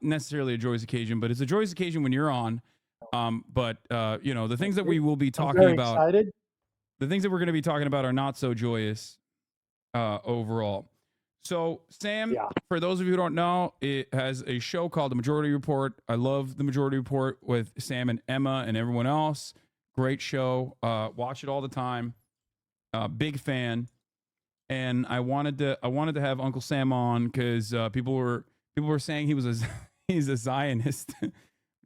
necessarily a joyous occasion, but it's a joyous occasion when you're on. But the things that we will be I'm talking very about, excited. the things that we're going to be talking about are not so joyous overall. So, Sam, Yeah. for those of you who don't know, it has a show called The Majority Report. I love The Majority Report with Sam and Emma and everyone else. Great show. Watch it all the time. Big fan. And I wanted to have Uncle Sam on because people were saying he was a he's a Zionist, which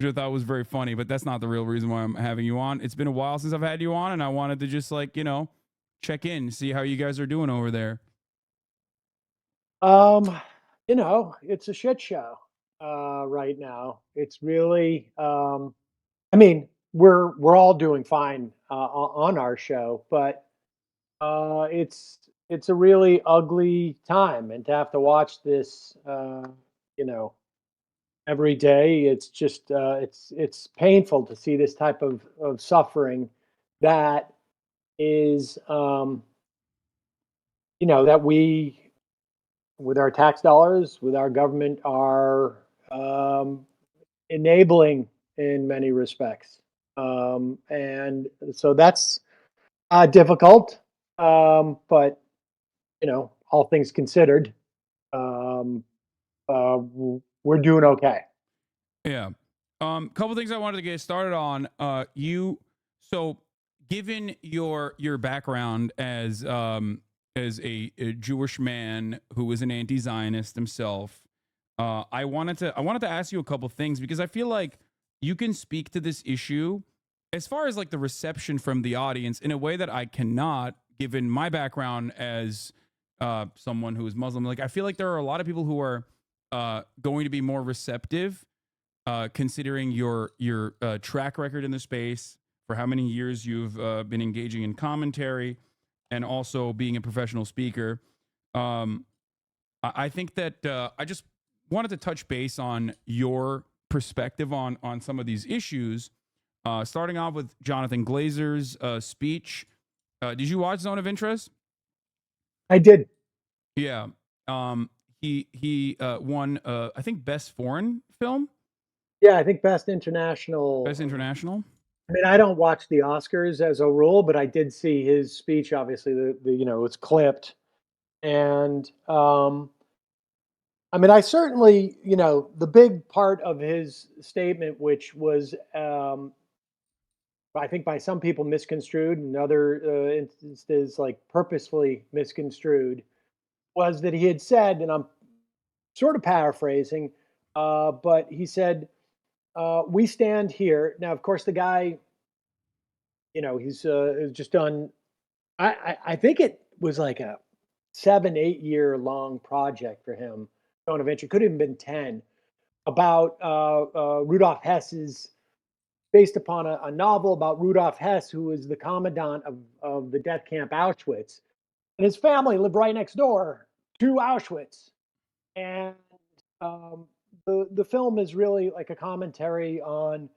I thought was very funny. But that's not the real reason why I'm having you on. It's been a while since I've had you on, and I wanted to just check in, see how you guys are doing over there. Um, it's a shit show right now. It's really I mean, we're all doing fine on our show, but it's a really ugly time, and to have to watch this, you know, every day, it's just it's painful to see this type of suffering that is, that we, with our tax dollars, with our government, are um, enabling in many respects. And so that's difficult. But, all things considered, um, we're doing okay. Yeah. Couple things I wanted to get started on. So given your background as a Jewish man who was an anti-Zionist himself, I wanted to ask you a couple things because I feel like you can speak to this issue as far as like the reception from the audience in a way that I cannot, given my background as someone who is Muslim. Like I feel like there are a lot of people who are going to be more receptive considering your track record in the space for how many years you've been engaging in commentary and also being a professional speaker. Um, I think that I just wanted to touch base on your perspective on some of these issues. Starting off with Jonathan Glazer's speech. Did you watch Zone of Interest? I did. Yeah. Um, he won I think best foreign film, Yeah, I think best international. best international. I mean, I don't watch the Oscars as a rule, but I did see his speech. Obviously, it's clipped, and I mean, I certainly, the big part of his statement, which was, I think by some people misconstrued, and other instances like purposefully misconstrued, was that he had said, and I'm sort of paraphrasing, but he said, "We stand here." Now, of course, the guy, he's just done. I think it was like a 7 8 year long project for him. Don't eventually could have been 10 about Rudolf Hess's, based upon a novel about Rudolf Hess, who was the commandant of the death camp Auschwitz, and his family lived right next door to Auschwitz. And um, the film is really like a commentary on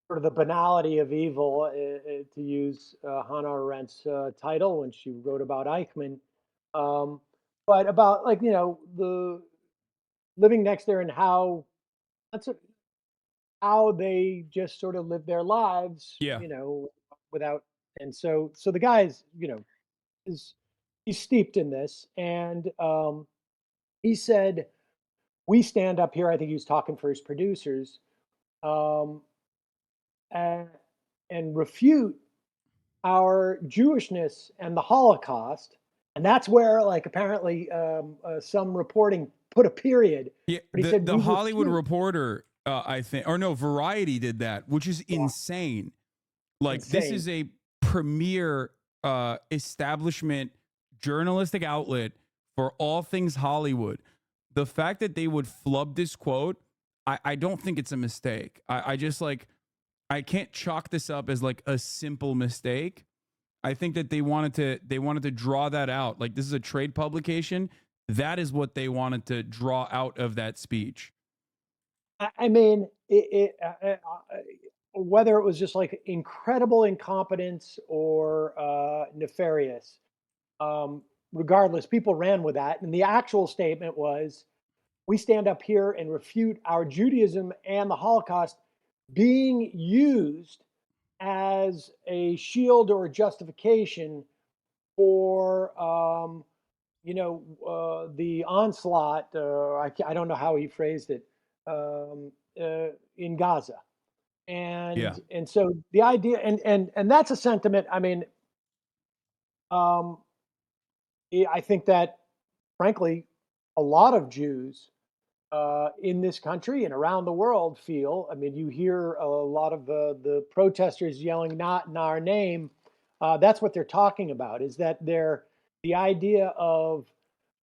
sort of the banality of evil, to use Hannah Arendt's title when she wrote about Eichmann, um, but about, like, the living next there, and how that's how they just sort of live their lives, Yeah. without. And so the guy is, is he's steeped in this, and he said, "We stand up here." I think he was talking for his producers, um, and, and refute our Jewishness and the Holocaust. And that's where, like, apparently, some reporting put a period. Yeah, But he the said, the "We Hollywood refute." Reporter, I think, or no, Variety did that, which is Yeah, insane. Like this insane. is a premier establishment journalistic outlet for all things Hollywood. The fact that they would flub this quote, I don't think it's a mistake. I just like I can't chalk this up as like a simple mistake. I think that they wanted to draw that out. Like this is a trade publication. That is what they wanted to draw out of that speech. I mean, whether it was just like incredible incompetence or nefarious, um, regardless, people ran with that. And the actual statement was, we stand up here and refute our Judaism and the Holocaust being used as a shield or a justification for the onslaught. I don't know how he phrased it, um, in Gaza, Yeah. and so the idea, and that's a sentiment. I mean, um, I think that, frankly, a lot of Jews in this country and around the world feel. I mean, you hear a lot of the protesters yelling "Not in our name." That's what they're talking about. Is that the idea of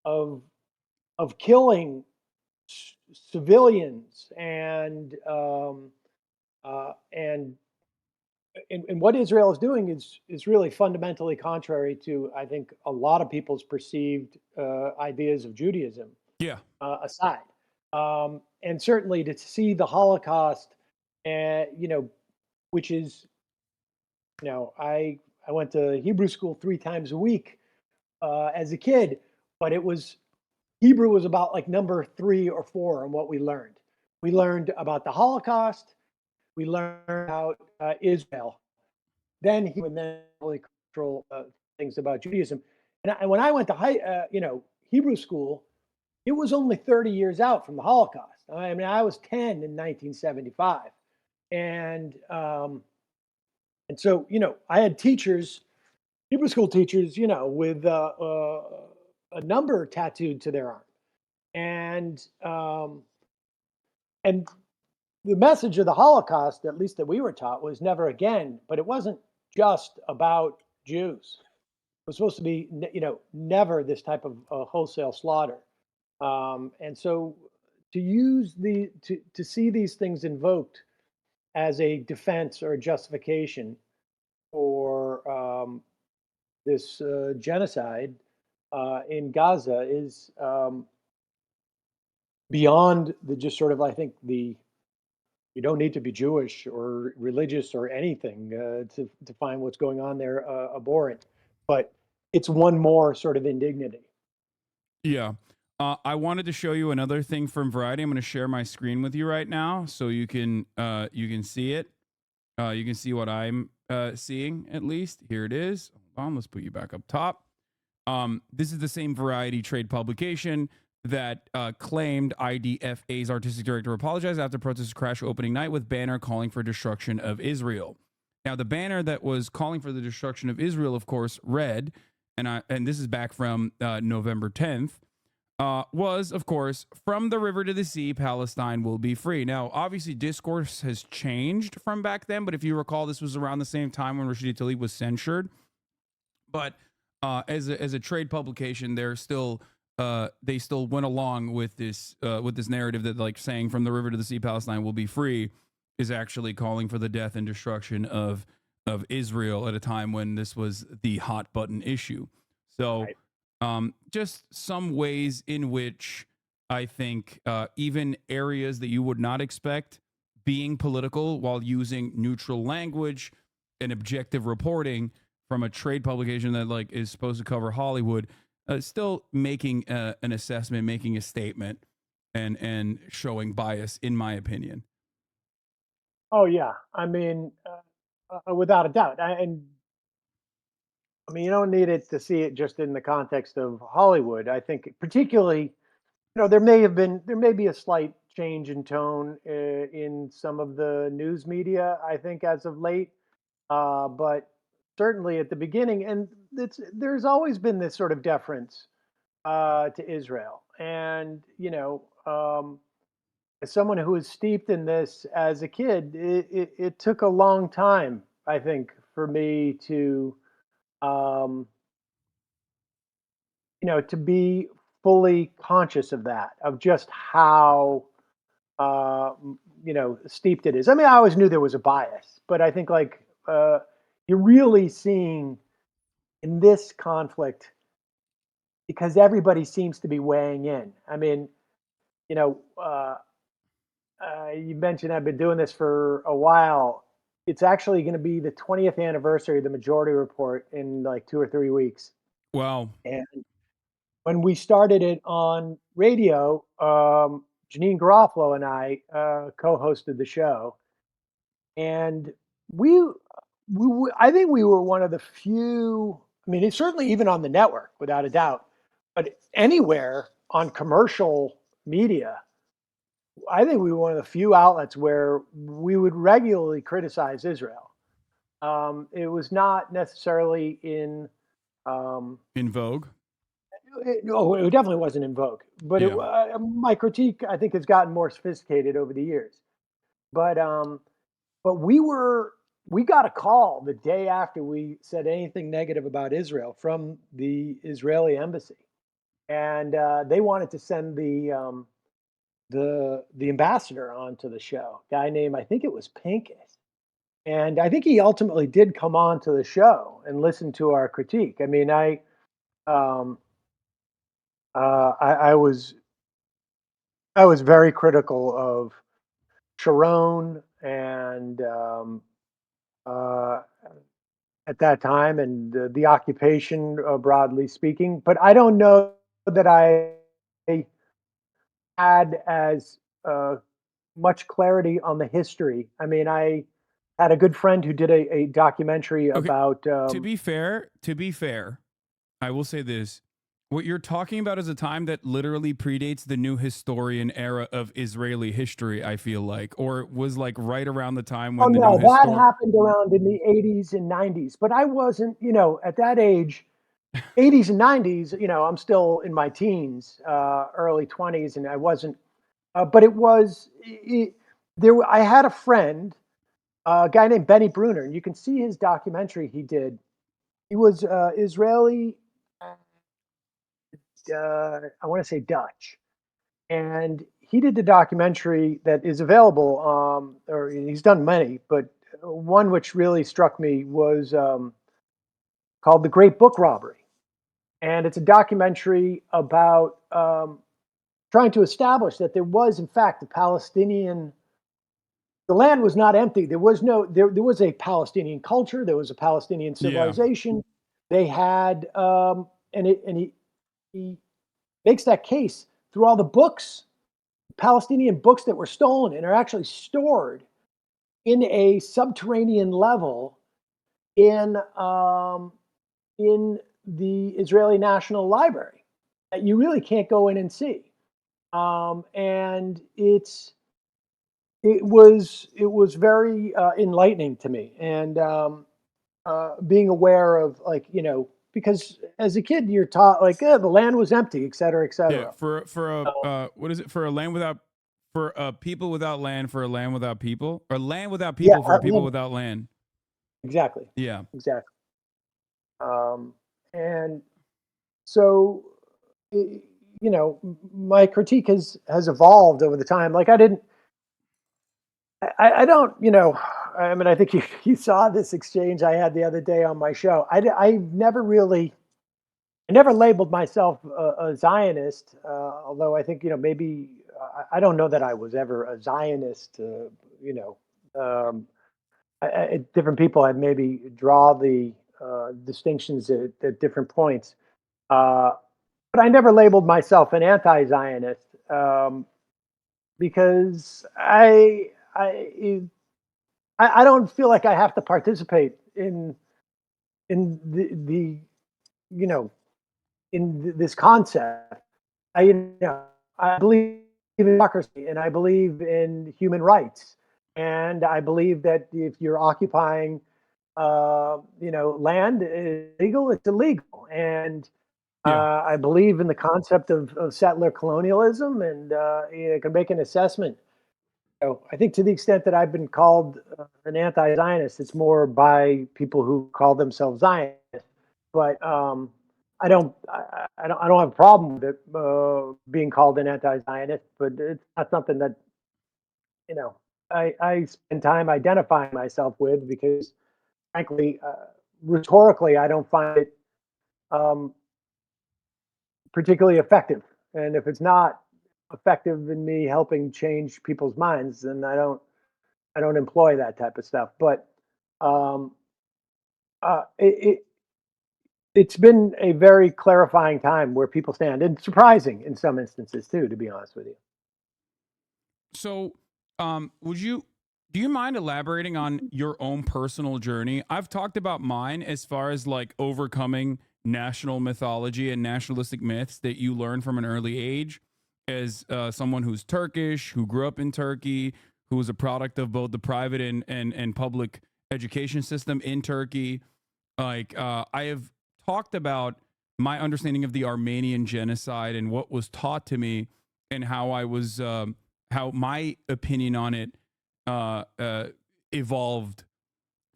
of killing civilians and and what Israel is doing is really fundamentally contrary to, I think, a lot of people's perceived ideas of Judaism Yeah. aside. And certainly to see the Holocaust, which is, I went to Hebrew school 3 times a week as a kid, but Hebrew was about like number 3 or 4 on what we learned. We learned about the Holocaust. We learned about Israel. And then really cultural things about Judaism. And when I went to Hebrew school, it was only 30 years out from the Holocaust. I mean, I was 10 in 1975, and so I had teachers, Hebrew school teachers, with a number tattooed to their arm, and and the message of the Holocaust, at least that we were taught, was never again. But it wasn't just about Jews. It was supposed to be, never this type of wholesale slaughter. And so to see these things invoked as a defense or a justification for this genocide in Gaza is beyond the just sort of, I think, the you don't need to be Jewish or religious or anything to find what's going on there abhorrent, but it's one more sort of indignity. Yeah. I wanted to show you another thing from Variety. I'm going to share my screen with you right now, so you can see it. You can see what I'm seeing at least. Here it is. Hold on, let's put you back up top. This is the same Variety trade publication that claimed IDFA's artistic director apologized after protesters crash opening night with banner calling for destruction of Israel. Now, the banner that was calling for the destruction of Israel, of course, read, and this is back from November 10th, was, of course, from the river to the sea, Palestine will be free. Now, obviously, discourse has changed from back then, but if you recall, this was around the same time when Rashida Tlaib was censured. But as a trade publication, they still went along with this narrative that, like, saying from the river to the sea, Palestine will be free is actually calling for the death and destruction of Israel at a time when this was the hot button issue. So Right. just some ways in which I think even areas that you would not expect being political while using neutral language and objective reporting from a trade publication that, like, is supposed to cover Hollywood, still making an assessment, making a statement, and showing bias, in my opinion. Oh yeah, I mean, without a doubt. And I mean, you don't need it to see it just in the context of Hollywood. I think, particularly, there may be a slight change in tone in some of the news media, I think, as of late. But certainly at the beginning, and there's always been this sort of deference to Israel. And, as someone who was steeped in this as a kid, it took a long time, I think, for me to, um, to be fully conscious of that, of just how, steeped it is. I mean, I always knew there was a bias, but I think, like, you're really seeing in this conflict, because everybody seems to be weighing in. I mean, you know, uh, you mentioned I've been doing this for a while. It's actually going to be the 20th anniversary of the Majority Report in like 2 or 3 weeks, Well, and when we started it on radio, Janine Garofalo and I co-hosted the show, and we, I think we were one of the few. I mean, it's certainly even on the network, without a doubt, but anywhere on commercial media, I think we were one of the few outlets where we would regularly criticize Israel. It was not necessarily in. Um, In vogue. no, it definitely wasn't in vogue. But Yeah. my critique, I think, has gotten more sophisticated over the years. But but we got a call the day after we said anything negative about Israel from the Israeli embassy, and they wanted to send the ambassador onto the show. Guy named, I think it was Pincus, and I think he ultimately did come on to the show and listen to our critique. I mean, um, I was very critical of Sharon and uh, at that time and the occupation, broadly speaking. But I don't know that I had as much clarity on the history. I mean, I had a good friend who did a documentary Okay. about. To be fair, I will say this. What you're talking about is a time that literally predates the new historian era of Israeli history, I feel like, or was like right around the time Oh when the new no, that historian. happened around in the 80s and 90s. But I wasn't, at that age. 80s and 90s, I'm still in my teens, early 20s, and I wasn't. But it was there. I had a friend, a guy named Benny Bruner, and you can see his documentary he did. He was Israeli, I want to say Dutch, and he did the documentary that is available. Or he's done many, but one which really struck me was called "The Great Book Robbery," and it's a documentary about trying to establish that there was, in fact, a Palestinian. The land was not empty. There was no. There was a Palestinian culture. There was a Palestinian Yeah. civilization. They had, and he makes that case through all the books, Palestinian books that were stolen and are actually stored in a subterranean level in in the Israeli National Library that you really can't go in and see. And it was very enlightening to me, and being aware of, like, because as a kid you're taught, like, the land was empty, et cetera, et Yeah. cetera. For a Um, what is it? For a land without for a people without land, for a land without people, or land without yeah, people for a people without land. exactly, Yeah. exactly. And so, y- my critique has evolved over the time. Like, I don't, I mean, I think you saw this exchange I had the other day on my show. I never labeled myself a Zionist, although I think, maybe I don't know that I was ever a Zionist. You know, um, Different people had maybe draw the distinctions at different points, uh, but I never labeled myself an anti-Zionist, because I don't feel like I have to participate in the you know this concept. I believe in democracy, and I believe in human rights, and I believe that if you're occupying, land illegal, it's illegal, and Yeah. I believe in the concept of settler colonialism, and can make an assessment. I think, to the extent that I've been called an anti-Zionist, it's more by people who call themselves Zionists. But I don't have a problem with it being called an anti-Zionist. But it's not something that you know I spend time identifying myself with, because, frankly, rhetorically, I don't find it um, particularly effective. And if it's not effective in me helping change people's minds, then I don't employ that type of stuff. But um, it it's been a very clarifying time where people stand, and surprising in some instances too, to be honest with you. So, would you do you mind elaborating on your own personal journey? I've talked about mine as far as like overcoming national mythology and nationalistic myths that you learn from an early age as someone who's Turkish, who grew up in Turkey, who was a product of both the private and public education system in Turkey. Like, I have talked about my understanding of the Armenian genocide and what was taught to me, and how I was, how my opinion on it uh, uh, evolved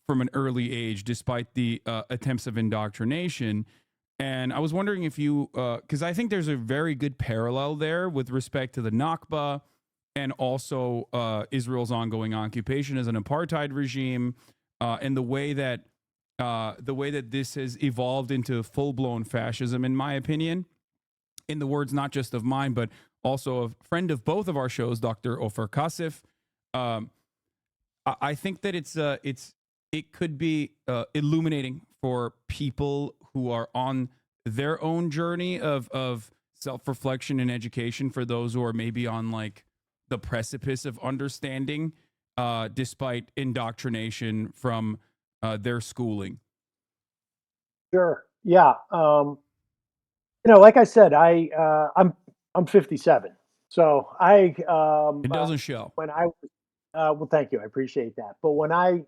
from an early age, despite the attempts of indoctrination. And I was wondering if you, because I think there's a very good parallel there with respect to the Nakba and also Israel's ongoing occupation as an apartheid regime, and the way that this has evolved into full blown fascism, in my opinion, in the words not just of mine, but also a friend of both of our shows, Dr. Ofer Kasif. Um, I think that it could be illuminating for people who are on their own journey of self reflection and education. For those who are maybe on like the precipice of understanding, despite indoctrination from their schooling. Sure. Yeah. Like I said, I'm 57. So It doesn't show. when I well, thank you, I appreciate that. But when I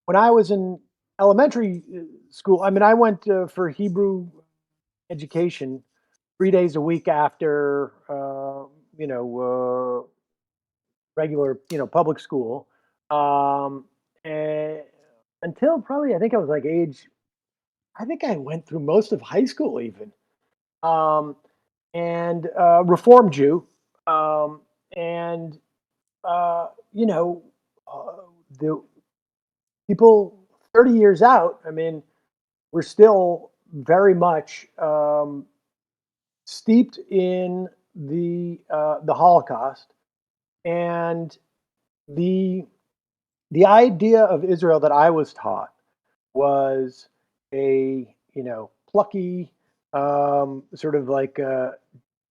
was in elementary school, I mean, I went for Hebrew education 3 days a week after you know regular public school, um, and until probably I think I was like age. I think I went through most of high school even. Um, and Reform Jew, um, and you know, uh, the people 30 years out. I mean, we're still very much steeped in the Holocaust, and the the idea of Israel that I was taught was a plucky sort of like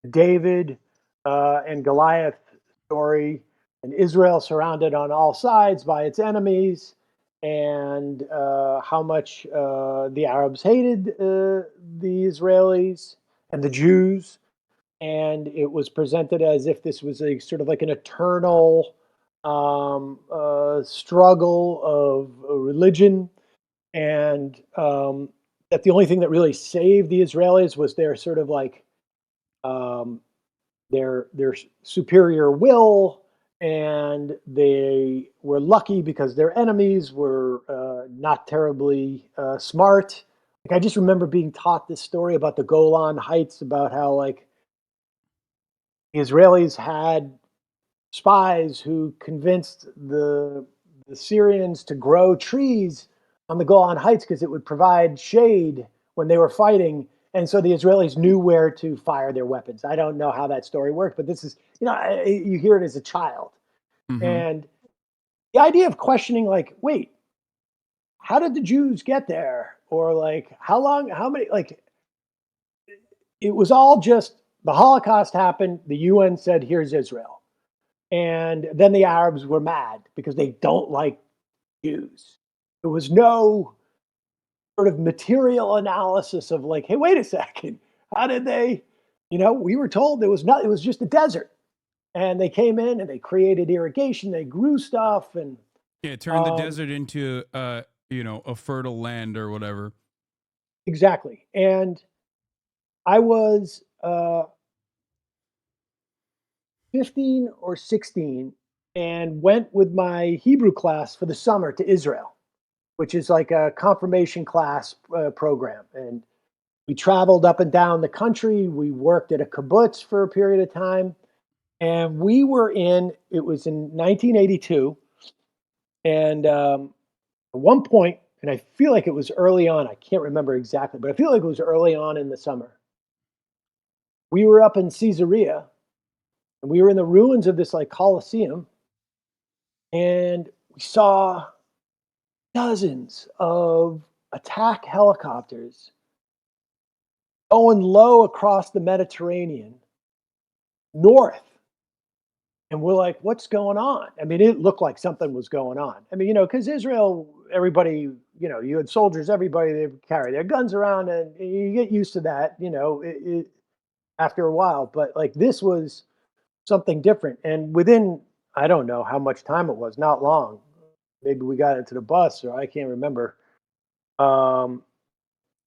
David and Goliath story, and Israel surrounded on all sides by its enemies, and how much the Arabs hated the Israelis and the Jews. And it was presented as if this was a sort of like an eternal struggle of religion, and that the only thing that really saved the Israelis was their sort of like um, their superior will, and they were lucky because their enemies were not terribly smart. Like I just remember being taught this story about the Golan Heights, about how like the Israelis had spies who convinced the Syrians to grow trees on the Golan Heights because it would provide shade when they were fighting. And so the Israelis knew where to fire their weapons. I don't know how that story worked, but this is, you hear it as a child. Hmm. And the idea of questioning, like, wait, how did the Jews get there? Or like, how long, how many, like, it was all just the Holocaust happened. The UN said, here's Israel. And then the Arabs were mad because they don't like Jews. There was no sort of material analysis of like, hey, wait a second, how did they? We were told there was not. It was just a desert, and they came in and they created irrigation. They grew stuff, and Yeah, turn the um, desert into a fertile land or whatever. exactly. And I was 15 or 16 and went with my Hebrew class for the summer to Israel, which is like a confirmation class program. And we traveled up and down the country. We worked at a kibbutz for a period of time. And it was in 1982. And at one point, and I feel like it was early on, I can't remember exactly, but I feel like it was early on in the summer. We were up in Caesarea, and we were in the ruins of this like Colosseum, and we saw dozens of attack helicopters going low across the Mediterranean north. And we're like, what's going on? I mean, it looked like something was going on. I mean, because Israel, everybody, you had soldiers, everybody, they carry their guns around, and you get used to that, after a while. But like this was something different. And within, I don't know how much time it was, not long. Maybe we got into the bus, or I can't remember. Um,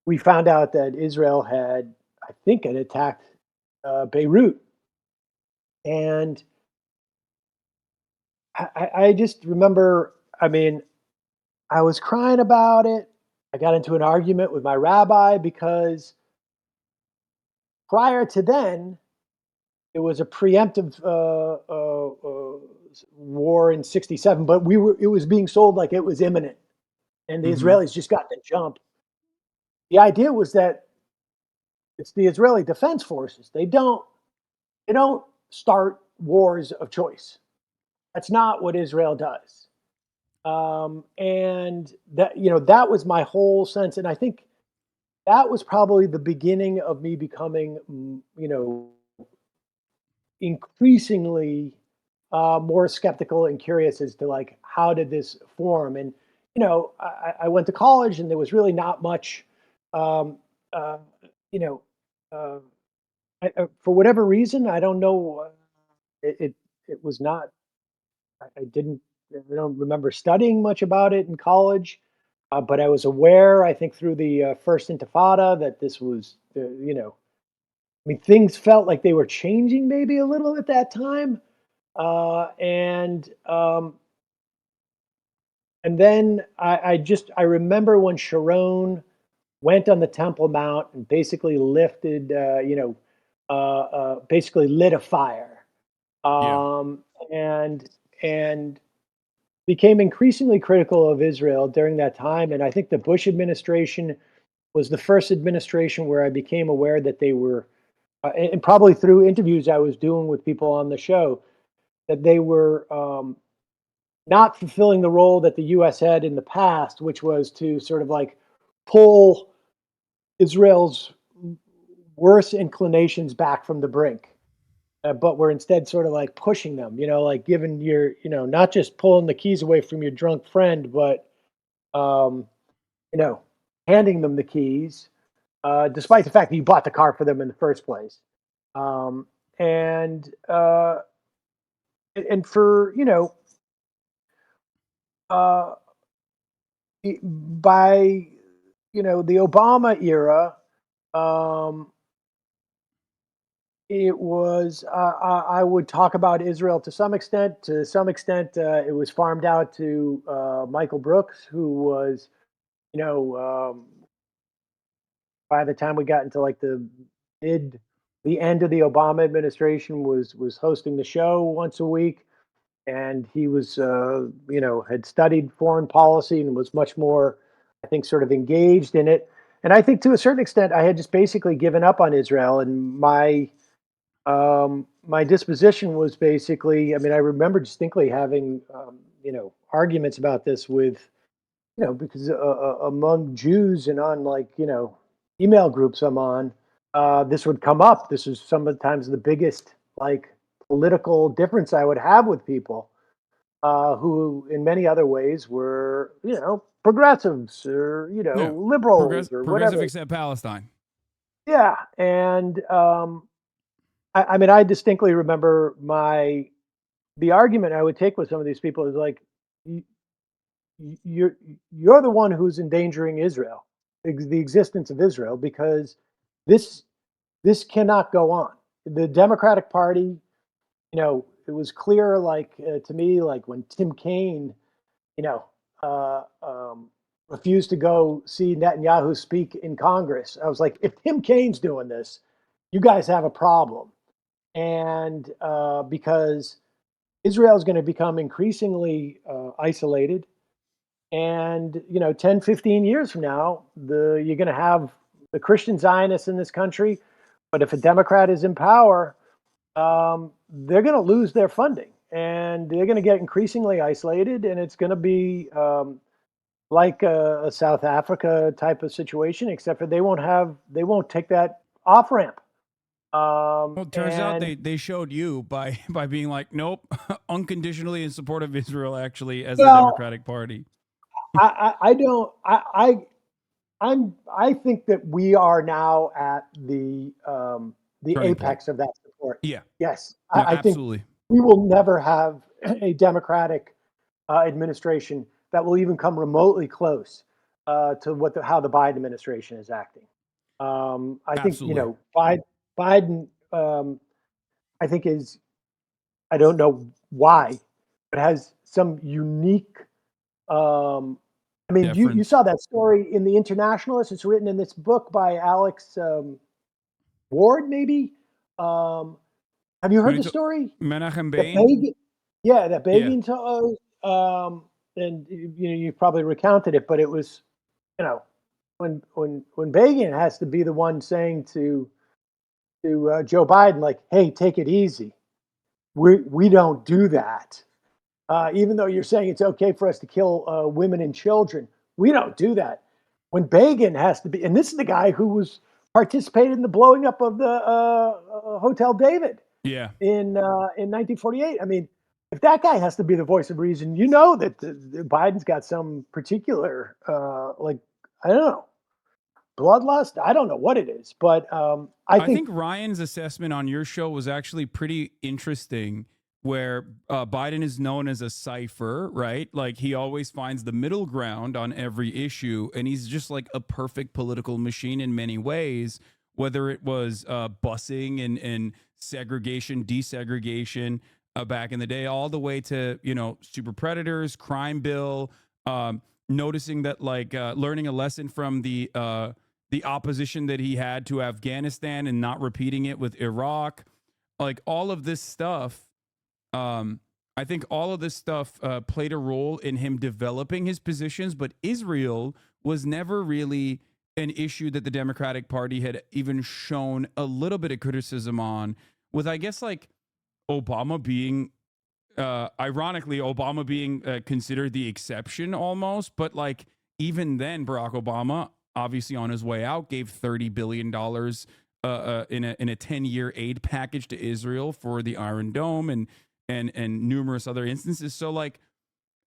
we found out that Israel had, I think, had attacked Beirut. And I just remember, I mean, I was crying about it. I got into an argument with my rabbi because prior to then, it was a preemptive war in '67, but it was being sold like it was imminent, and the Mm-hmm. Israelis just got the jump. The idea was that it's the Israeli Defense Forces. They don't start wars of choice. That's not what Israel does. And that was my whole sense, and I think that was probably the beginning of me becoming, increasingly more skeptical and curious as to like how did this form. And I went to college, and there was really not much. Um, uh, you know, uh, for whatever reason, I don't know. It was not. I didn't. I don't remember studying much about it in college, but I was aware. I think through the first Intifada that this was. I mean, things felt like they were changing maybe a little at that time, and then I remember when Sharon went on the Temple Mount and basically lifted, basically lit a fire, Yeah. um, and and became increasingly critical of Israel during that time. And I think the Bush administration was the first administration where I became aware that they were, and probably through interviews I was doing with people on the show, that they were not fulfilling the role that the U.S. had in the past, which was to sort of like pull Israel's worst inclinations back from the brink. But we're instead sort of like pushing them, like giving not just pulling the keys away from your drunk friend, but, um, you know, handing them the keys, despite the fact that you bought the car for them in the first place. Um, and, uh, and for, uh, by the Obama era, um, it was I would talk about Israel to some extent. To some extent, it was farmed out to Michael Brooks, who was you know by the time we got into like mid the end of the Obama administration was hosting the show once a week, and he was had studied foreign policy and was much more, I think, sort of engaged in it. And I think to a certain extent I had just basically given up on Israel, and my disposition was basically, I mean, I remember distinctly having arguments about this with, because among Jews and on like email groups I'm on, this would come up. This is sometimes the biggest like political difference I would have with people who, in many other ways, were progressives or Yeah. liberals or Progressive whatever. except Palestine. Yeah, and I mean, I distinctly remember the argument I would take with some of these people is like, "Y- you're you're the one who's endangering Israel, the existence of Israel, because this this cannot go on. The Democratic Party, it was clear, like to me, like when Tim Kaine, you know, uh, um, refused to go see Netanyahu speak in Congress. I was like, if Tim Kaine's doing this, you guys have a problem. And because Israel is going to become increasingly isolated, and 10, 15 years from now, you're going to have the Christian Zionists in this country, but if a Democrat is in power, they're going to lose their funding, and they're going to get increasingly isolated, and it's going to be like a South Africa type of situation, except for they won't take that off ramp. Well, it turns out And they showed you by by being like, nope, unconditionally in support of Israel, actually, as the well, Democratic Party. I don't I think that we are now at the Turning point. apex of that support. Yeah. Yes, No, I think absolutely. we will never have a Democratic administration that will even come remotely close to how the Biden administration is acting. I think Absolutely. Biden. I think is I don't know why, but has some unique. Um, I mean, you Difference. saw that story in the Internationalist. It's written in this book by Alex Ward, maybe. Um, have you heard the story? Menachem That Bain? Begin, yeah, that Yeah. Begin to, and you probably recounted it, but it was when Begin has to be the one saying to Joe Biden, like, "Hey, take it easy. We don't do that. Even though you're saying it's okay for us to kill women and children, we don't do that." When Begin has to be, and this is the guy who was participated in the blowing up of the Hotel David Yeah. in 1948. I mean, if that guy has to be the voice of reason, you know that Biden's got some particular, like, I don't know, bloodlust. I don't know what it is, but I I think think Ryan's assessment on your show was actually pretty interesting, where Biden is known as a cipher, right? Like he always finds the middle ground on every issue, and he's just like a perfect political machine in many ways. Whether it was busing and segregation, desegregation back in the day, all the way to super predators, crime bill, noticing that like learning a lesson from the opposition that he had to Afghanistan and not repeating it with Iraq, like all of this stuff. Um, I think all of this stuff played a role in him developing his positions, but Israel was never really an issue that the Democratic Party had even shown a little bit of criticism on, with I guess like Obama being ironically, Obama being considered the exception almost. But like even then, Barack Obama, obviously on his way out, gave $30 billion in a 10-year aid package to Israel for the Iron Dome and numerous other instances. So like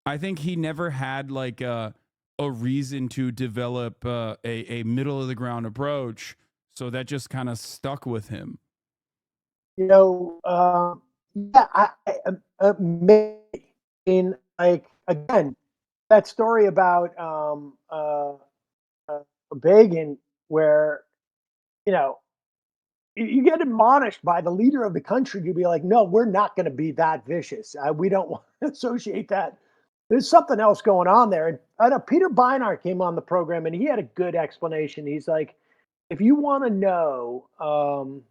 I think he never had like a reason to develop a middle of the ground approach. So that just kind of stuck with him. you know, yeah, maybe in like again that story about Begin, where you know you get admonished by the leader of the country to be like, no, we're not going to be that vicious. We don't want to associate that. There's something else going on there. And I know Peter Beinart came on the program and he had a good explanation. He's like, if you want to know,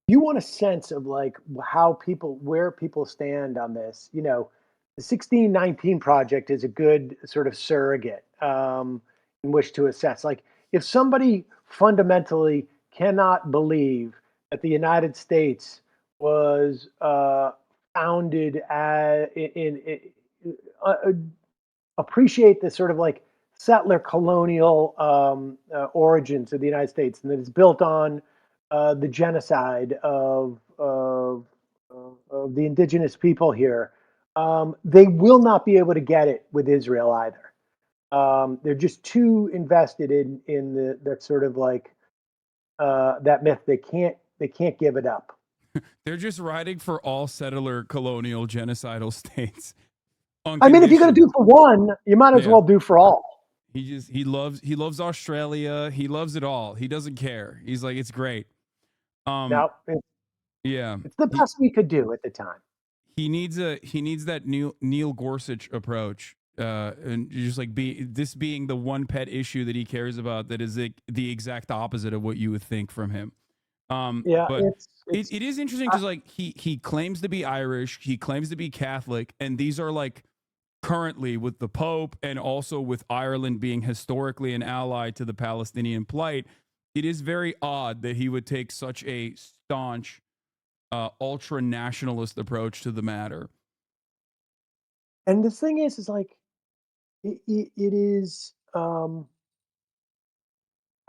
you want a sense of like where people stand on this, the 1619 project is a good sort of surrogate in which to assess. Like, if somebody fundamentally cannot believe that the United States was founded uh, appreciate the sort of like settler colonial origins of the United States, and that it's built on the genocide of the indigenous people here. They will not be able to get it with Israel either. They're just too invested in that sort of like that myth. They can't give it up. They're just riding for all settler colonial genocidal states I mean, if you're going to unconditionally. do for one, you might as Yeah. well do for all. He loves Australia. He loves it all. He doesn't care. He's like it's great. Um Now, yeah. it's the He best we could do at the time. he needs that Neil Gorsuch approach. And just like being the one pet issue that he cares about that is the exact opposite of what you would think from him. Yeah, But it is interesting I, because like he claims to be Irish, he claims to be Catholic, and these are like currently with the Pope and also with Ireland being historically an ally to the Palestinian plight, it is very odd that he would take such a staunch, ultra nationalist approach to the matter. and the thing is like it is. I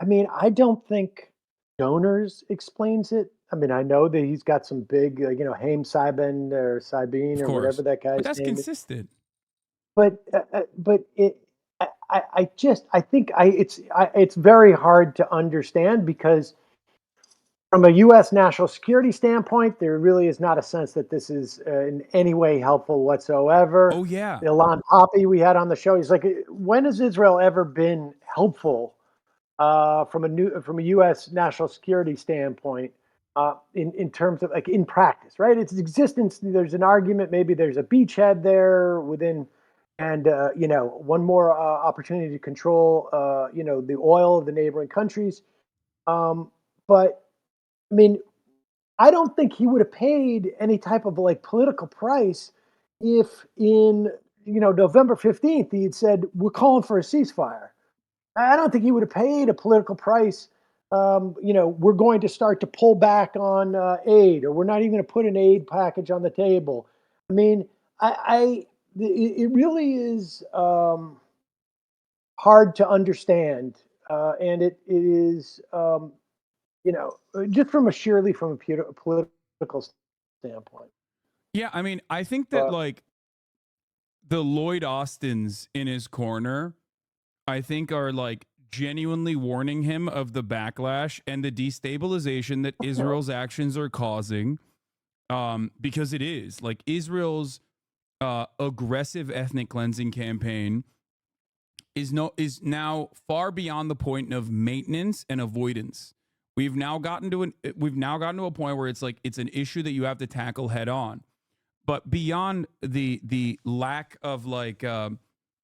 mean, I don't think donors explains it. I mean, I know that he's got some big, Haim Sibin or Sibin Of or whatever course. that But guy's that's name is. consistent. But I think it's very hard to understand because from a U.S. national security standpoint, there really is not a sense that this is in any way helpful whatsoever. Oh yeah. The Ilan Pappy we had on the show, he's like, when has Israel ever been helpful from a U.S. national security standpoint in terms of like in practice, right? Its existence. There's an argument. Maybe there's a beachhead there within, and one more opportunity to control, the oil of the neighboring countries. But I mean, I don't think he would have paid any type of like political price if in November 15th he had said we're calling for a ceasefire. I don't think he would have paid a political price. We're going to start to pull back on aid, or we're not even going to put an aid package on the table. I mean, it really is hard to understand, and it is, just from a political standpoint. Yeah, I mean, I think that But like the Lloyd Austins in his corner, I think are like genuinely warning him of the backlash and the destabilization that Israel's actions are causing. Because it is like Israel's aggressive ethnic cleansing campaign is now far beyond the point of maintenance and avoidance. We've now gotten to a point where it's like it's an issue that you have to tackle head on. But beyond the lack of like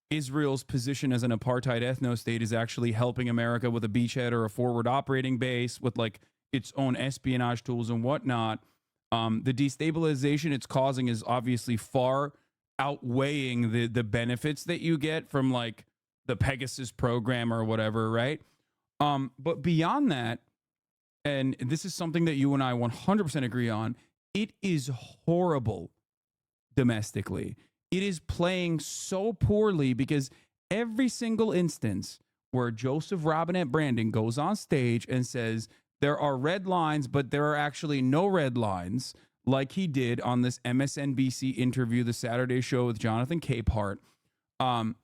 Israel's position as an apartheid ethno state is actually helping America with a beachhead or a forward operating base with like its own espionage tools and whatnot. The destabilization it's causing is obviously far outweighing the benefits that you get from like the Pegasus program or whatever, right? But beyond that, and this is something that you and I 100% agree on, it is horrible domestically. It is playing so poorly because every single instance where Joseph Robinette Brandon goes on stage and says there are red lines, but there are actually no red lines, like he did on this MSNBC interview, the Saturday show with Jonathan Capehart. Um,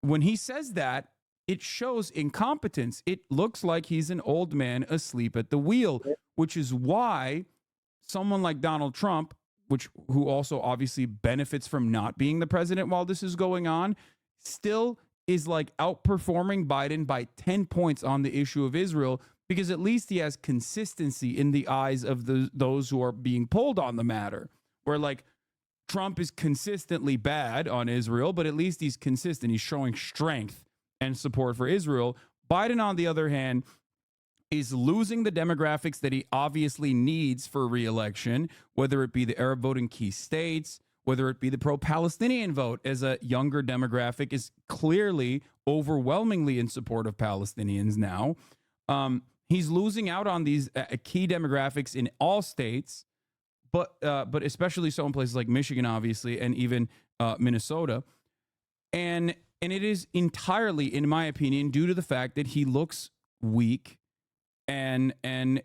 when he says that, it shows incompetence. It looks like he's an old man asleep at the wheel, which is why someone like Donald Trump, who also obviously benefits from not being the president while this is going on, still is like outperforming Biden by 10 points on the issue of Israel because at least he has consistency in the eyes of those who are being polled on the matter. Where like Trump is consistently bad on Israel, but at least he's consistent. He's showing strength and support for Israel. Biden, on the other hand, is losing the demographics that he obviously needs for reelection, whether it be the Arab vote in key states, whether it be the pro-Palestinian vote, as a younger demographic is clearly overwhelmingly in support of Palestinians now. He's losing out on these key demographics in all states, but especially so in places like Michigan, obviously, and even Minnesota. And it is entirely, in my opinion, due to the fact that he looks weak and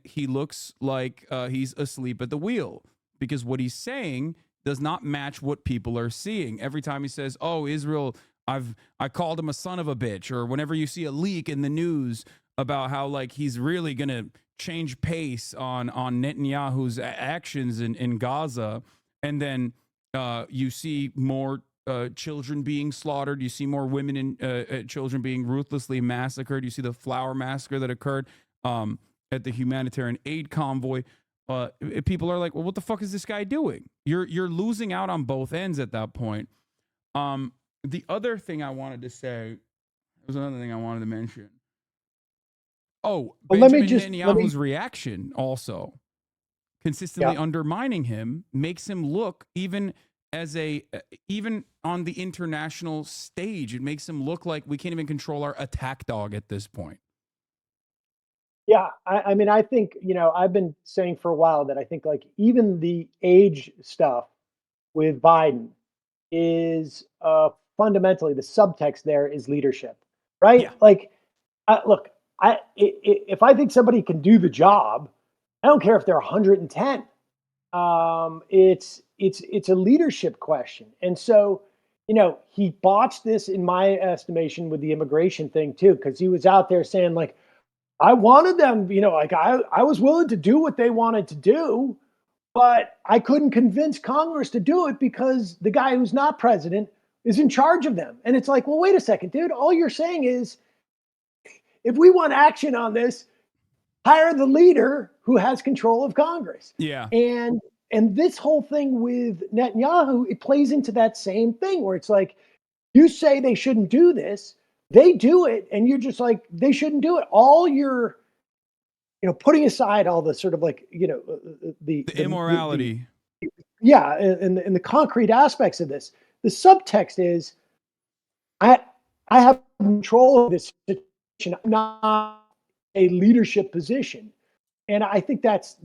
he looks like he's asleep at the wheel because what he's saying does not match what people are seeing. Every time he says, "Oh, Israel, I called him a son of a bitch," or whenever you see a leak in the news about how like he's really gonna change pace on Netanyahu's actions in Gaza, and then you see more children being slaughtered. You see more women and children being ruthlessly massacred. You see the flower massacre that occurred at the humanitarian aid convoy. People are like, "Well, what the fuck is this guy doing?" You're losing out on both ends at that point. The other thing I wanted to say was another thing I wanted to mention. Oh, but let me Benjamin just let me Netanyahu's reaction also yeah. consistently undermining him makes him look even on the international stage, it makes him look like we can't even control our attack dog at this point. Yeah, I mean, I think, I've been saying for a while that I think like even the age stuff with Biden is fundamentally the subtext there is leadership, right? Yeah. Like, look, if I think somebody can do the job, I don't care if they're 110. It's a leadership question, and so he botched this in my estimation with the immigration thing too, because he was out there saying like, I wanted them, like I was willing to do what they wanted to do, but I couldn't convince Congress to do it because the guy who's not president is in charge of them. And it's like, well, wait a second, dude. All you're saying is if we want action on this, hire the leader who has control of Congress. Yeah. And this whole thing with Netanyahu, it plays into that same thing where it's like, you say they shouldn't do this, they do it, and you're just like, they shouldn't do it. All you're, putting aside all the sort of like, The immorality. yeah, and the concrete aspects of this. The subtext is, I I have control of this situation, I'm not a leadership position, and I think that's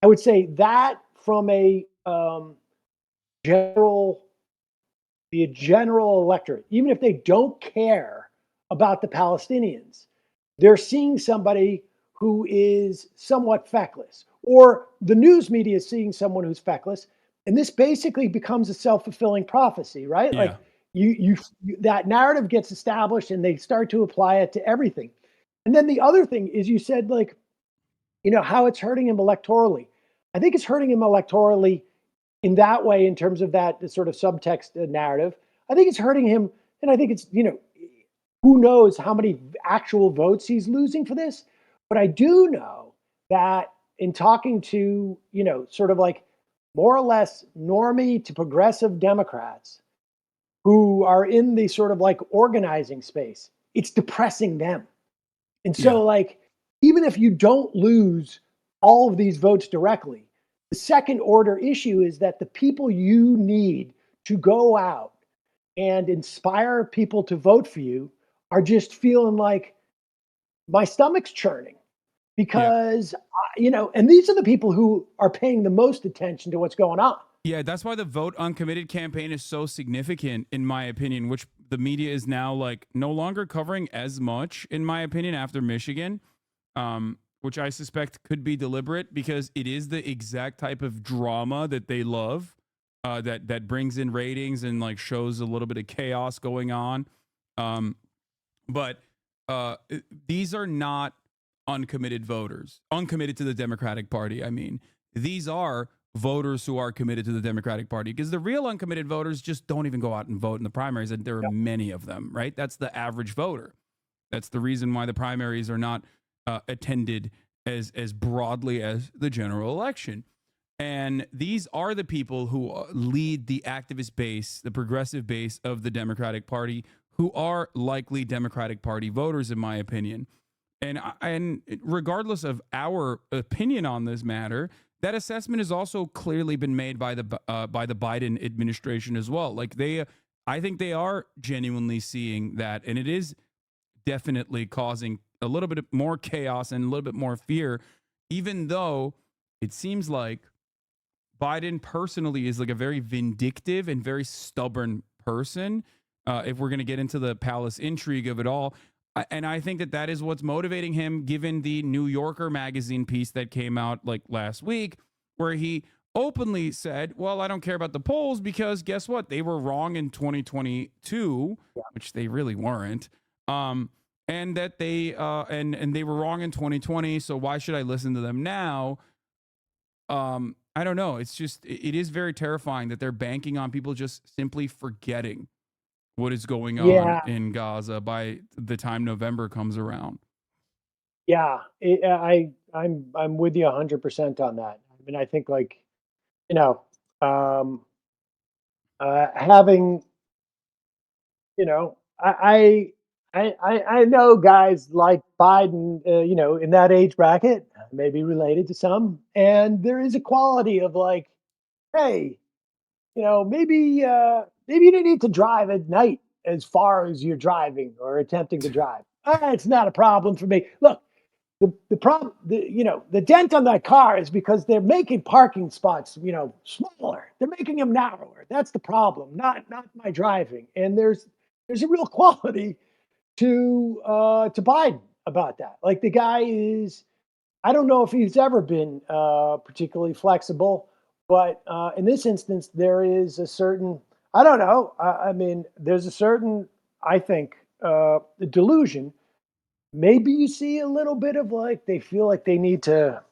I would say that from a general the general electorate, even if they don't care about the Palestinians, they're seeing somebody who is somewhat feckless, or the news media is seeing someone who's feckless, and this basically becomes a self-fulfilling prophecy, right? Yeah. Like that narrative gets established, and they start to apply it to everything. And then the other thing is, you said like, how it's hurting him electorally. I think it's hurting him electorally in that way, in terms of that sort of subtext narrative. I think it's hurting him, and I think it's who knows how many actual votes he's losing for this. But I do know that in talking to sort of like more or less normie to progressive Democrats who are in the sort of like organizing space, it's depressing them. And Yeah. so, like, even if you don't lose all of these votes directly, the second order issue is that the people you need to go out and inspire people to vote for you are just feeling like my stomach's churning Yeah. because, and these are the people who are paying the most attention to what's going on. Yeah, that's why the vote uncommitted campaign is so significant, in my opinion, which the media is now like no longer covering as much, in my opinion, after Michigan, which I suspect could be deliberate because it is the exact type of drama that they love, that brings in ratings and like shows a little bit of chaos going on. Um, but these are not uncommitted to the Democratic Party. I mean, these are voters who are committed to the Democratic Party, because the real uncommitted voters just don't even go out and vote in the primaries, and there are many of them, right? That's the average voter. That's the reason why the primaries are not attended as broadly as the general election. And these are the people who lead the activist base, the progressive base of the Democratic Party, who are likely Democratic Party voters, in my opinion. And regardless of our opinion on this matter, that assessment has also clearly been made by the Biden administration as well. Like I think they are genuinely seeing that, and it is definitely causing a little bit more chaos and a little bit more fear, even though it seems like Biden personally is like a very vindictive and very stubborn person. If we're going to get into the palace intrigue of it all. And I think that is what's motivating him, given the New Yorker magazine piece that came out like last week, where he openly said, well, I don't care about the polls because guess what? They were wrong in 2022, which they really weren't. And that they and they were wrong in 2020. So why should I listen to them now? I don't know. It's just, it is very terrifying that they're banking on people just simply forgetting what is going on Yeah, in Gaza by the time November comes around. yeah. I'm with you 100% on that. I mean, I think like you know, um, having I know guys like Biden, in that age bracket, maybe related to some, and there is a quality of like, hey, maybe you don't need to drive at night as far as you're driving or attempting to drive. It's not a problem for me. Look, the problem, the dent on that car is because they're making parking spots, smaller. They're making them narrower. That's the problem, not my driving. And there's a real quality to Biden about that. Like the guy is, I don't know if he's ever been particularly flexible, but in this instance, there is a certain, I don't know. I mean, there's a certain, I think, delusion. Maybe you see a little bit of like they feel like they need to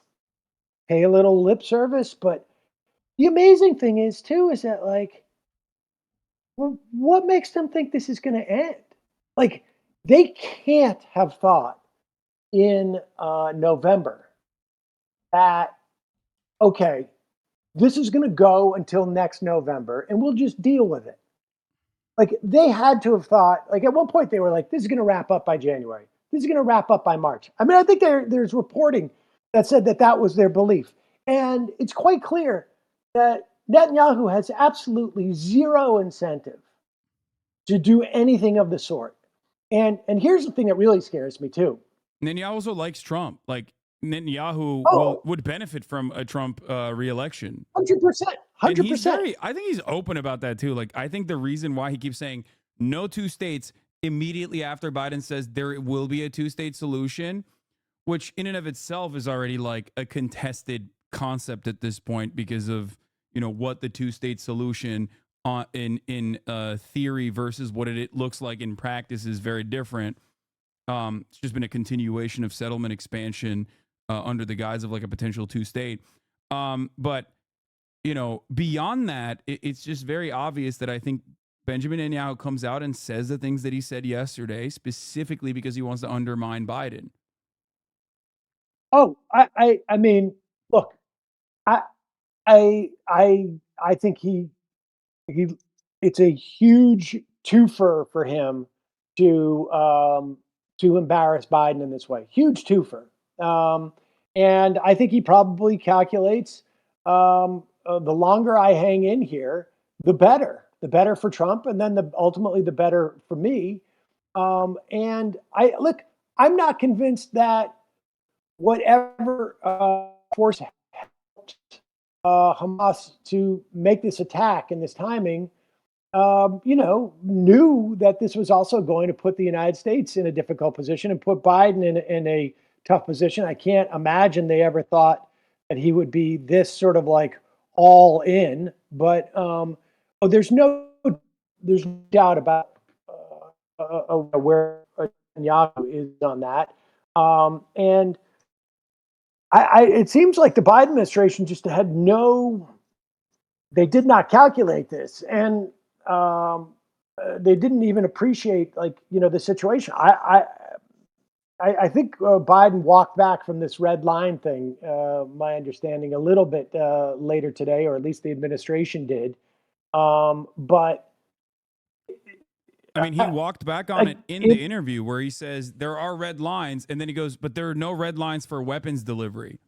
pay a little lip service. But the amazing thing is, too, is that like, well, what makes them think this is going to end? Like, they can't have thought in November that, okay, this is going to go until next November and we'll just deal with it. Like they had to have thought, like at one point they were like, this is going to wrap up by January. This is going to wrap up by March. I mean, I think there's reporting that said that that was their belief. And it's quite clear that Netanyahu has absolutely zero incentive to do anything of the sort. And here's the thing that really scares me too. Netanyahu also likes Trump. Like Netanyahu Oh, would benefit from a Trump reelection. 100%, And he's 100%. I think he's open about that too. Like, I think the reason why he keeps saying no two states immediately after Biden says there will be a two-state solution, which in and of itself is already like a contested concept at this point because of, what the two-state solution in theory versus what it looks like in practice is very different. It's just been a continuation of settlement expansion under the guise of like a potential two-state. But beyond that, it's just very obvious that I think Benjamin Netanyahu comes out and says the things that he said yesterday, specifically because he wants to undermine Biden. Oh, I mean, look, I, I think he, it's a huge twofer for him to embarrass Biden in this way. Huge twofer. Um, and I think he probably calculates the longer I hang in here, the better. The better for Trump, and then ultimately the better for me. And I look, I'm not convinced that whatever force helped Hamas to make this attack and this timing, knew that this was also going to put the United States in a difficult position and put Biden in a tough position. I can't imagine they ever thought that he would be this sort of like all in. But there's no doubt about where Netanyahu is on that. And it seems like the Biden administration just had they did not calculate this. And they didn't even appreciate the situation. I think Biden walked back from this red line thing. My understanding a little bit later today, or at least the administration did. But I mean, he walked back on it in the interview where he says there are red lines, and then he goes, but there are no red lines for weapons delivery.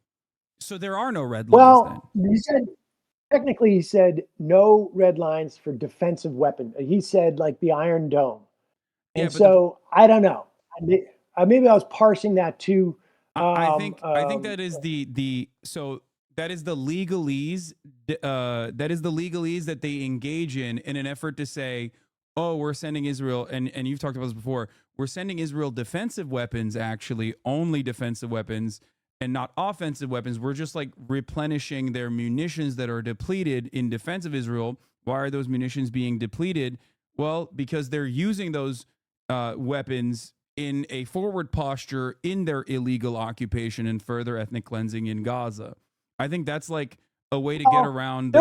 So there are no red lines then. He said, technically, he said no red lines for defensive weapon. He said like the Iron Dome. And Yeah, so I don't know. Maybe I was parsing that too. I think that is that is the legalese that they engage in an effort to say, oh, we're sending Israel, and you've talked about this before, we're sending Israel defensive weapons, actually only defensive weapons and not offensive weapons. We're just like replenishing their munitions that are depleted in defense of Israel. Why are those munitions being depleted? Well, because they're using those weapons in a forward posture in their illegal occupation and further ethnic cleansing in Gaza. I think that's like a way to get around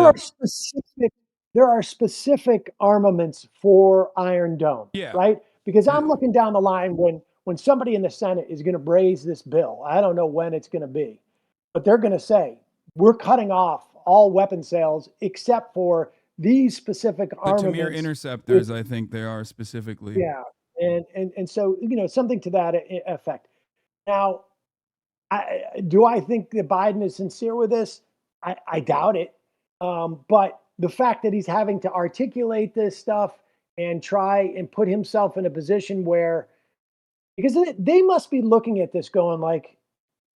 there are specific armaments for Iron Dome, yeah. right? Because I'm looking down the line when somebody in the Senate is going to raise this bill. I don't know when it's going to be, but they're going to say we're cutting off all weapon sales except for these specific armaments. The Tamir interceptors, I think they are specifically. Yeah, and so something to that effect. Now, do I think that Biden is sincere with this? I doubt it. But the fact that he's having to articulate this stuff and try and put himself in a position where, because they must be looking at this going like,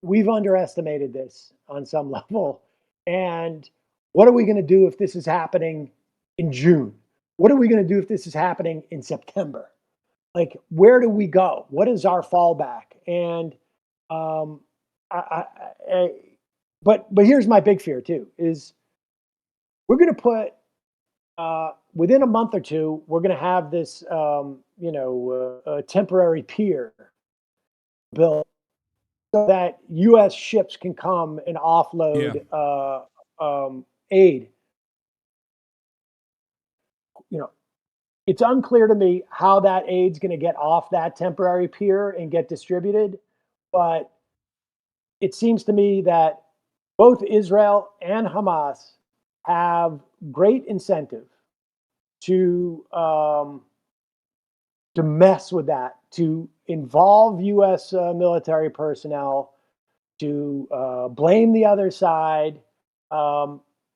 we've underestimated this on some level. And what are we going to do if this is happening in June? What are we going to do if this is happening in September? Like, where do we go? What is our fallback? And um, I, but here's my big fear too: is we're going to put within a month or two, we're going to have this temporary pier built so that U.S. ships can come and Yeah. offload aid. You know, it's unclear to me how that aid's going to get off that temporary pier and get distributed, but it seems to me that both Israel and Hamas have great incentive to mess with that, to involve U.S. Military personnel, to blame the other side.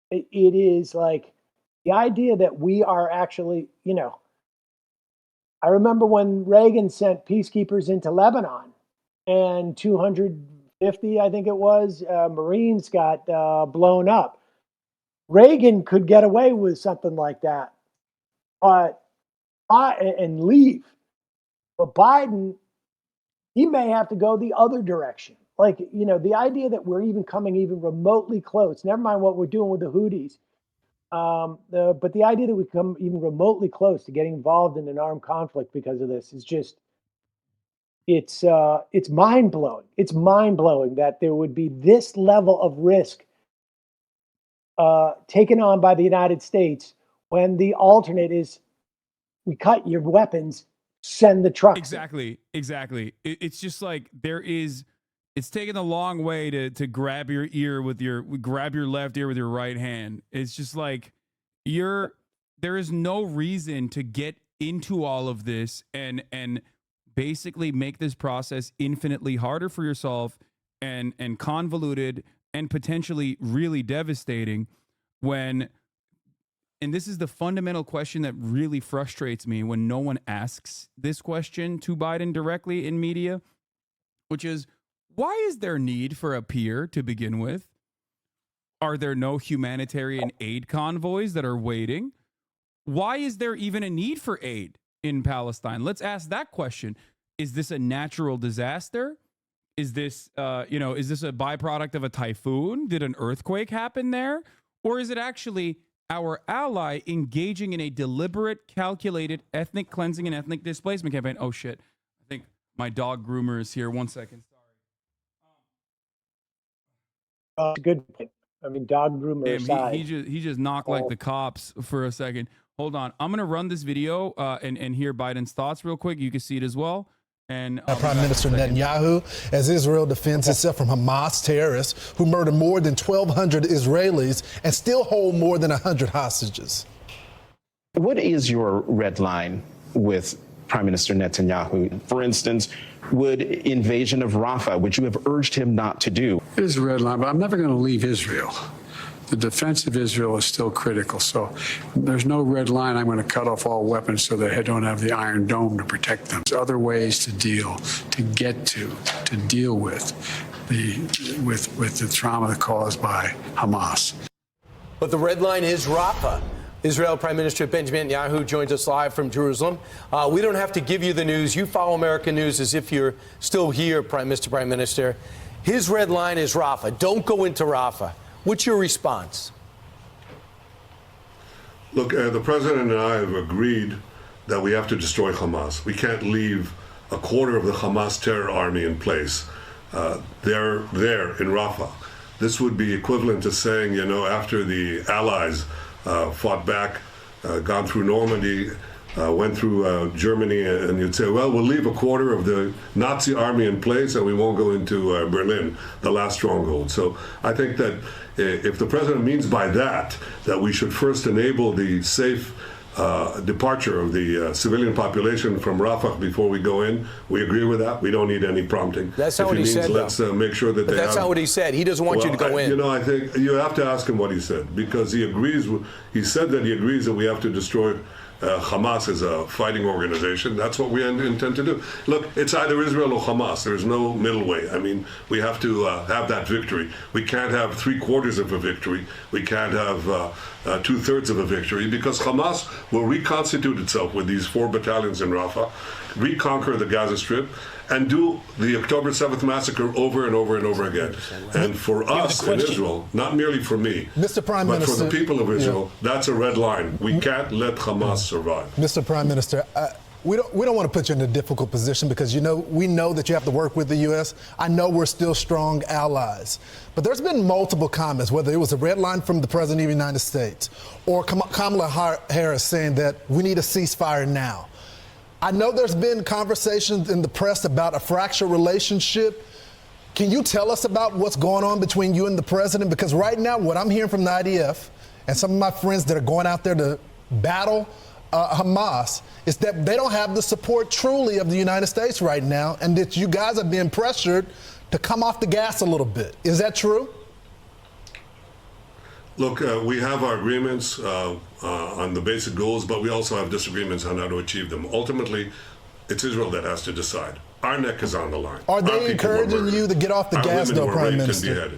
It is like the idea that we are actually, I remember when Reagan sent peacekeepers into Lebanon and 250, I think it was, Marines got blown up. Reagan could get away with something like that, but and leave. But Biden, he may have to go the other direction. Like, the idea that we're even coming even remotely close, never mind what we're doing with the Houthis, but the idea that we come even remotely close to getting involved in an armed conflict because of this is just, it's mind blowing. It's mind blowing that there would be this level of risk taken on by the United States when the alternate is we cut your weapons, send the trucks. Exactly. It's just like it's taken a long way to grab your ear grab your left ear with your right hand. It's just like there is no reason to get into all of this and basically make this process infinitely harder for yourself and convoluted and potentially really devastating when. And this is the fundamental question that really frustrates me when no one asks this question to Biden directly in media, which is, why is there need for a pier to begin with? Are there no humanitarian aid convoys that are waiting? Why is there even a need for aid in Palestine? Let's ask that question. Is this a natural disaster? Is this, is this a byproduct of a typhoon? Did an earthquake happen there? Or is it actually our ally engaging in a deliberate, calculated ethnic cleansing and ethnic displacement campaign? Oh, shit. I think my dog groomer is here. 1 second. Sorry. Good. I mean, dog groomer aside. He just knocked like the cops for a second. Hold on. I'm going to run this video and hear Biden's thoughts real quick. You can see it as well. And Prime Minister Netanyahu, as Israel defends itself from Hamas terrorists who murdered more than 1,200 Israelis and still hold more than 100 hostages. What is your red line with Prime Minister Netanyahu? For instance, would invasion of Rafah, which you have urged him not to do? It is a red line, but I'm never going to leave Israel. The defense of Israel is still critical. So there's no red line. I'm going to cut off all weapons so they don't have the Iron Dome to protect them. There's other ways to deal with the trauma caused by Hamas. But the red line is Rafah. Israel Prime Minister Benjamin Netanyahu joins us live from Jerusalem. We don't have to give you the news. You follow American news as if you're still here, Prime Minister. His red line is Rafah. Don't go into Rafah. What's your response? Look, the president and I have agreed that we have to destroy Hamas. We can't leave a quarter of the Hamas terror army in place. They're there in Rafah. This would be equivalent to saying, after the Allies fought back, gone through Normandy, went through Germany, and you'd say, well, we'll leave a quarter of the Nazi army in place and we won't go into Berlin, the last stronghold. So I think that if the president means by that we should first enable the safe departure of the civilian population from Rafah before we go in, we agree with that. We don't need any prompting. That's not what he said, let's make sure that that's not what he said. He doesn't want you to go in. I think you have to ask him what he said, because he said that he agrees that we have to destroy Hamas is a fighting organization. That's what we intend to do. Look, it's either Israel or Hamas. There's no middle way. I mean, we have to have that victory. We can't have 3/4 of a victory. We can't have 2/3 of a victory, because Hamas will reconstitute itself with these 4 battalions in Rafah, reconquer the Gaza Strip, and do the October 7th massacre over and over and over again. And for us in Israel, not merely for me, Mr. Prime but Minister, for the people of Israel, that's a red line. We can't let Hamas survive. Mr. Prime Minister, we don't want to put you in a difficult position, because we know that you have to work with the U.S. I know we're still strong allies, but there's been multiple comments, whether it was a red line from the President of the United States or Kamala Harris saying that we need a ceasefire now. I know there's been conversations in the press about a fractured relationship. Can you tell us about what's going on between you and the president? Because right now, what I'm hearing from the IDF and some of my friends that are going out there to battle Hamas is that they don't have the support truly of the United States right now, and that you guys are being pressured to come off the gas a little bit. Is that true? Look, we have our agreements on the basic goals, but we also have disagreements on how to achieve them. Ultimately, it's Israel that has to decide. Our neck is on the line. Are they encouraging you to get off the gas, though, Prime Minister?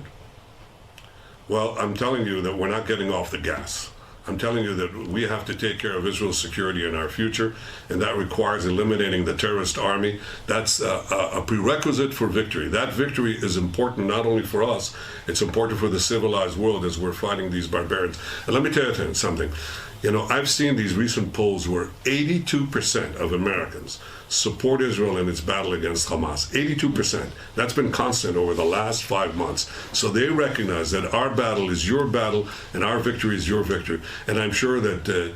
Well, I'm telling you that we're not getting off the gas. I'm telling you that we have to take care of Israel's security and our future, and that requires eliminating the terrorist army. That's a prerequisite for victory. That victory is important not only for us, it's important for the civilized world as we're fighting these barbarians. And let me tell you something. You know, I've seen these recent polls where 82% of Americans support Israel in its battle against Hamas. 82%. That's been constant over the last 5 months. So they recognize that our battle is your battle and our victory is your victory. And I'm sure that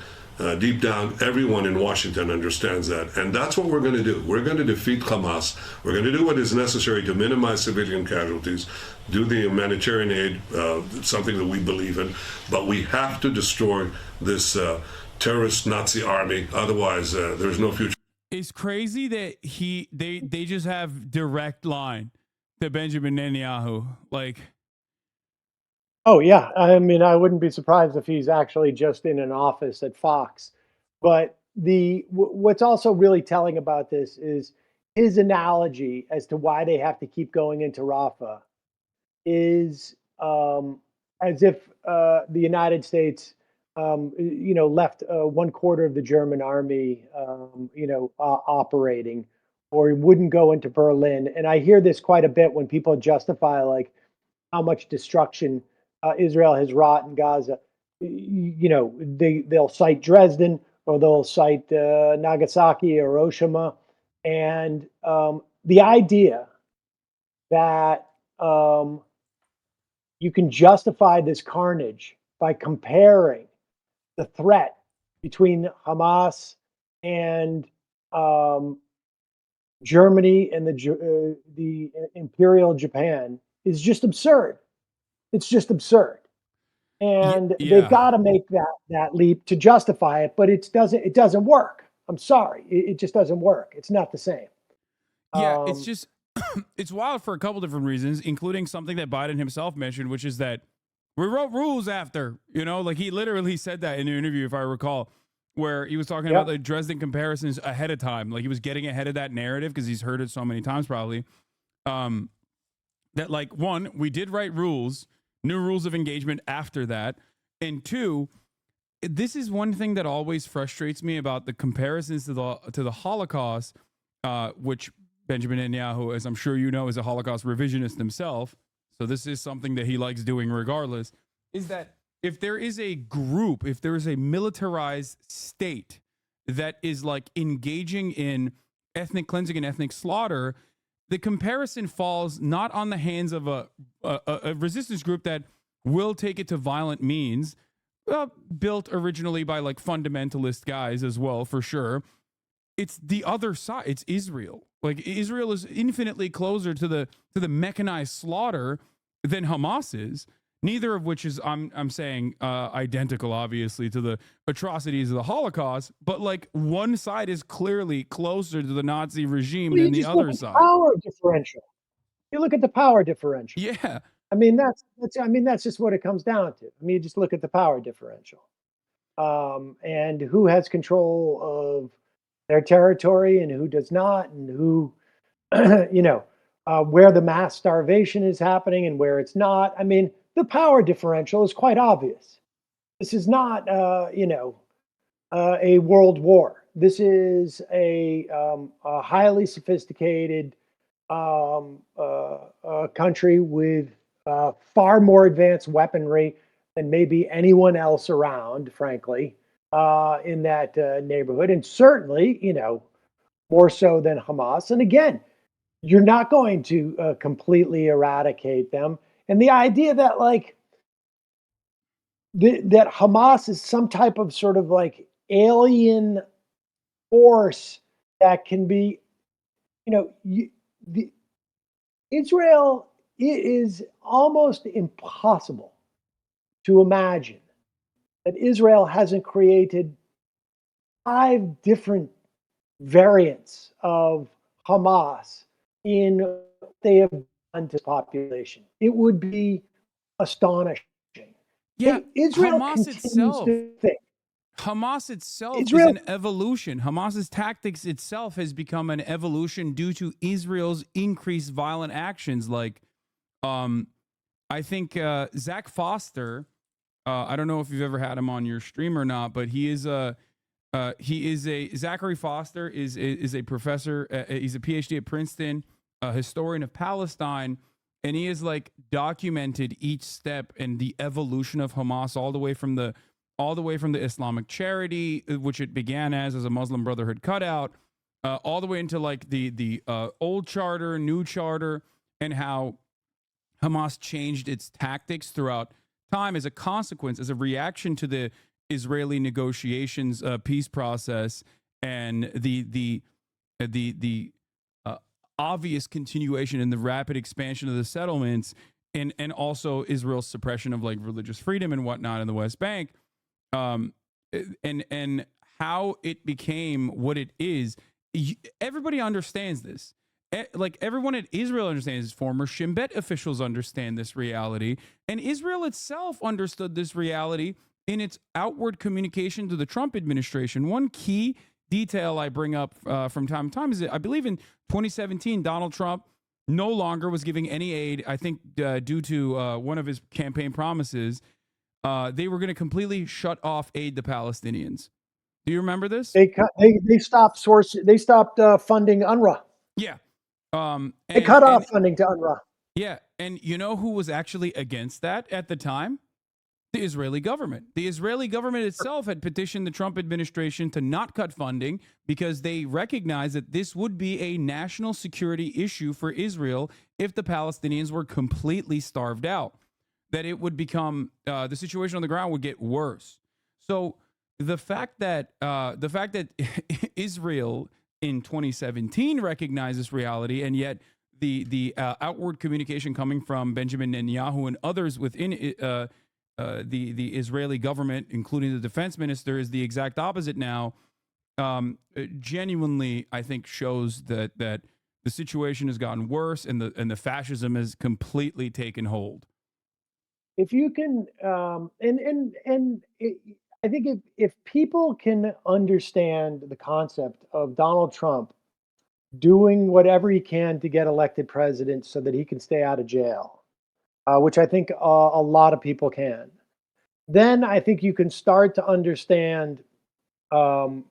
deep down, everyone in Washington understands that. And that's what we're going to do. We're going to defeat Hamas. We're going to do what is necessary to minimize civilian casualties, do the humanitarian aid, something that we believe in. But we have to destroy this terrorist Nazi army. Otherwise, there's no future. It's crazy that they just have direct line to Benjamin Netanyahu. Like, Oh yeah, I mean, I wouldn't be surprised if he's actually just in an office at Fox. But what's also really telling about this is his analogy as to why they have to keep going into Rafah is as if the United States, left 1/4 of the German army, operating, or wouldn't go into Berlin. And I hear this quite a bit when people justify like how much destruction Israel has wrought in Gaza. They'll cite Dresden, or they'll cite Nagasaki or Hiroshima, and the idea that you can justify this carnage by comparing the threat between Hamas and Germany and the Imperial Japan is just absurd. It's just absurd, and they've got to make that leap to justify it. But it doesn't work. I'm sorry, it just doesn't work. It's not the same. Yeah, it's just it's wild for a couple different reasons, including something that Biden himself mentioned, which is that we wrote rules after. Like he literally said that in an interview, if I recall, where he was talking about the Dresden comparisons ahead of time. Like he was getting ahead of that narrative because he's heard it so many times, probably. That like, one, we did write rules. New rules of engagement after that. And two, this is one thing that always frustrates me about the comparisons to the Holocaust, which Benjamin Netanyahu, as I'm sure you know, is a Holocaust revisionist himself. So this is something that he likes doing regardless, is that if there is a group, if there is a militarized state that is like engaging in ethnic cleansing and ethnic slaughter, the comparison falls not on the hands of a resistance group that will take it to violent means, built originally by like fundamentalist guys as well, for sure. It's the other side. It's Israel. Like Israel is infinitely closer to the mechanized slaughter than Hamas is. Neither of which is, I'm saying, identical, obviously, to the atrocities of the Holocaust. But like one side is clearly closer to the Nazi regime than the other side. Power differential. You look at the power differential. Yeah. I mean, that's just what it comes down to. I mean, you just look at the power differential. and who has control of their territory and who does not, and who, where the mass starvation is happening and where it's not. I mean, the power differential is quite obvious. This is not, a world war. This is a highly sophisticated country with far more advanced weaponry than maybe anyone else around, frankly, in that neighborhood. And certainly, more so than Hamas. And again, you're not going to completely eradicate them. And the idea that, like, that Hamas is some type of sort of like alien force that can be, the Israel, it is almost impossible to imagine that Israel hasn't created 5 different variants of Hamas in what they have done to the population. It would be astonishing. Yeah, And Israel Hamas continues itself. to think. Hamas itself is Israel, an evolution. Hamas's tactics itself has become an evolution due to Israel's increased violent actions. Like, I think Zach Foster. I don't know if you've ever had him on your stream or not, but he is a Zachary Foster is a professor. He's a PhD at Princeton, a historian of Palestine, and he has like documented each step and the evolution of Hamas all the way from the Islamic Charity, which it began as a Muslim Brotherhood cutout, all the way into like the old charter, new charter, and how Hamas changed its tactics throughout time as a consequence, as a reaction to the Israeli negotiations, peace process, and the obvious continuation and the rapid expansion of the settlements, and also Israel's suppression of like religious freedom and whatnot in the West Bank. And how it became what it is. Everybody understands this. Like everyone in Israel understands this. Former Shin Bet officials understand this reality, and Israel itself understood this reality in its outward communication to the Trump administration. One key detail I bring up from time to time is that I believe in 2017, Donald Trump no longer was giving any aid. I think due to one of his campaign promises. They were going to completely shut off aid to Palestinians. Do you remember this? they stopped funding UNRWA. Yeah. They cut off funding to UNRWA. Yeah. And you know who was actually against that at the time? The Israeli government. The Israeli government itself had petitioned the Trump administration to not cut funding because they recognized that this would be a national security issue for Israel if the Palestinians were completely starved out. That it would become the situation on the ground would get worse. So the fact that Israel in 2017 recognized this reality, and yet the outward communication coming from Benjamin Netanyahu and others within the Israeli government, including the defense minister, is the exact opposite now. Genuinely, I think shows that the situation has gotten worse and the fascism has completely taken hold. If you can, I think if people can understand the concept of Donald Trump doing whatever he can to get elected president so that he can stay out of jail, which I think a lot of people can, then I think you can start to understand, and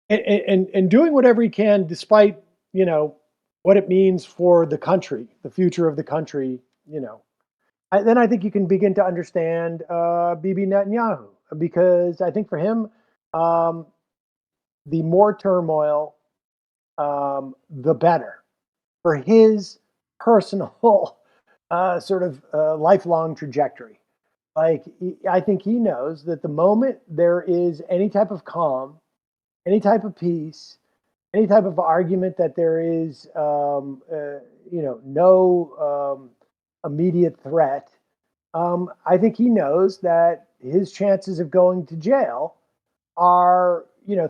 doing whatever he can, despite what it means for the country, the future of the country, then I think you can begin to understand Bibi Netanyahu, because I think for him, the more turmoil, the better for his personal sort of lifelong trajectory. Like, I think he knows that the moment there is any type of calm, any type of peace, any type of argument that there is, no immediate threat, I think he knows that his chances of going to jail are,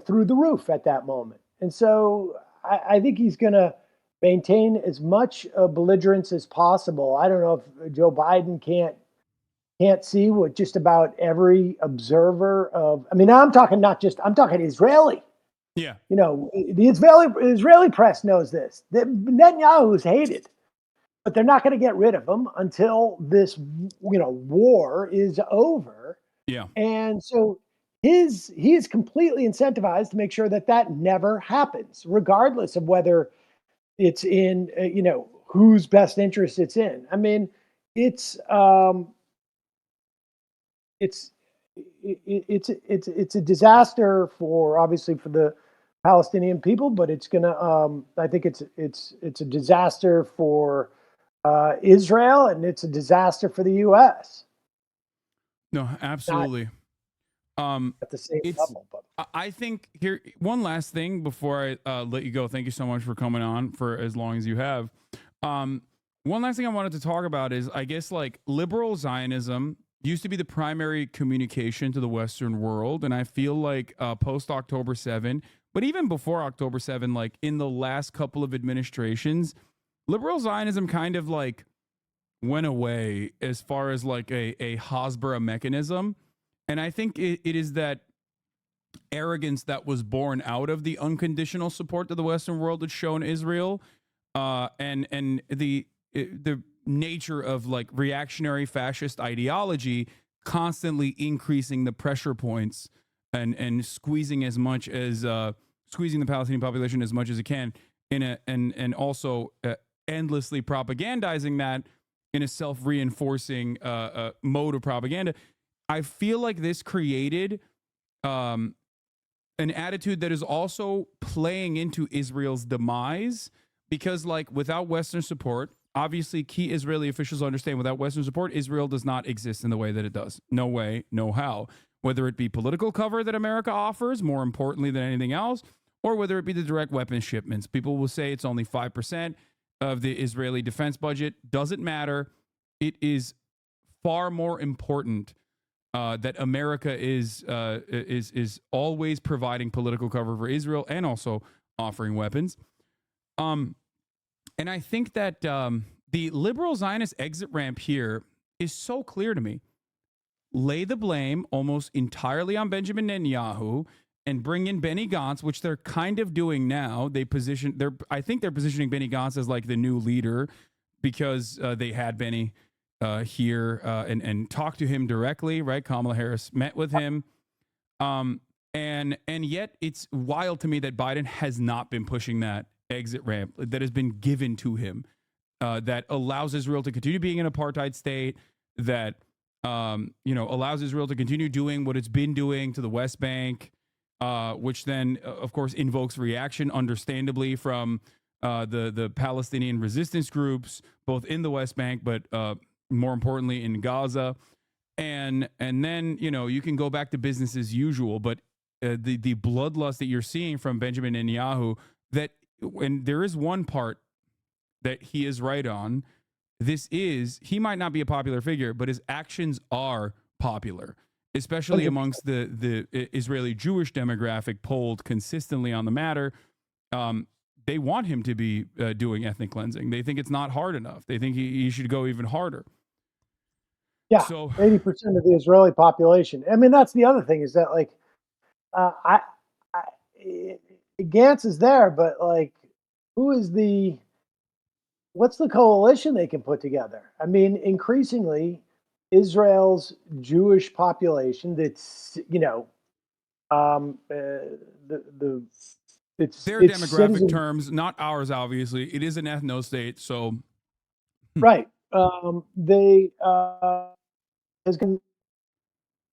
through the roof at that moment. And so I think he's going to maintain as much belligerence as possible. I don't know if Joe Biden can't can't see what just about every observer of, I mean, I'm talking Israeli. Yeah. You know, the Israeli press knows this. That Netanyahu is hated, but they're not going to get rid of him until this, war is over. Yeah. And so he is completely incentivized to make sure that that never happens, regardless of whether it's in, whose best interest it's in. I mean, it's it's it's a disaster for, obviously, for the Palestinian people, but it's gonna I think it's a disaster for Israel, and it's a disaster for the U.S. No, Not absolutely. at the same It's level, but I think here one last thing before I let you go. Thank you so much for coming on for as long as you have. One last thing I wanted to talk about is, I guess, like, liberal Zionism used to be the primary communication to the Western world, and I feel like post October 7, but even before October 7, like in the last couple of administrations, liberal Zionism kind of like went away as far as like a Hasbara mechanism. And I think it is that arrogance that was born out of the unconditional support that the Western world had shown Israel, and the nature of like reactionary fascist ideology constantly increasing the pressure points and squeezing as much as squeezing the Palestinian population as much as it can in a and also endlessly propagandizing that in a self-reinforcing mode of propaganda. I feel like this created an attitude that is also playing into Israel's demise, because, like, without Western support, obviously key Israeli officials understand, without Western support, Israel does not exist in the way that it does. No way, no how. Whether it be political cover that America offers, more importantly than anything else, or whether it be the direct weapons shipments. People will say it's only 5% of the Israeli defense budget. Doesn't matter. It is far more important that America is always providing political cover for Israel and also offering weapons. And I think that the liberal Zionist exit ramp here is so clear to me. Lay the blame almost entirely on Benjamin Netanyahu and bring in Benny Gantz, which they're kind of doing now. I think they're positioning Benny Gantz as like the new leader, because they had Benny here and talked to him directly, right? Kamala Harris met with him. And yet it's wild to me that Biden has not been pushing that exit ramp that has been given to him, that allows Israel to continue being an apartheid state, that allows Israel to continue doing what it's been doing to the West Bank, which then, of course, invokes reaction, understandably, from the Palestinian resistance groups, both in the West Bank, but more importantly in Gaza. And then, you can go back to business as usual, but the bloodlust that you're seeing from Benjamin Netanyahu, and there is one part that he is right on. He might not be a popular figure, but his actions are popular, especially amongst the Israeli Jewish demographic polled consistently on the matter. They want him to be doing ethnic cleansing. They think it's not hard enough. They think he should go even harder. yeah, So 80% of the Israeli population. I mean, that's the other thing, is that, like, Gantz is there, but, like, what's the coalition they can put together? I mean, increasingly, Israel's Jewish population, that's, it's their it's demographic terms, not ours, obviously. It is an ethno state, so right. They has been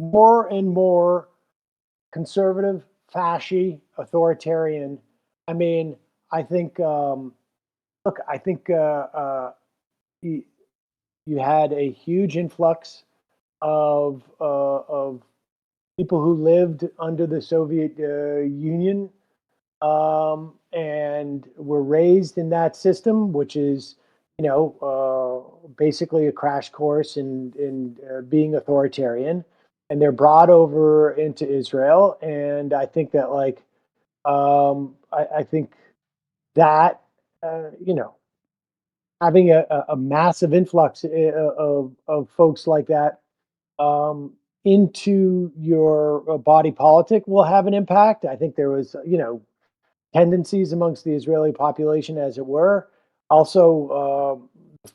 more and more conservative, fasci, authoritarian. I mean, I think. Look, I think you had a huge influx of people who lived under the Soviet Union, and were raised in that system, which is, basically a crash course in being authoritarian. And they're brought over into Israel, and I think that, like, I think that having a massive influx of folks like that into your body politic will have an impact. I think there was, tendencies amongst the Israeli population, as it were. Also,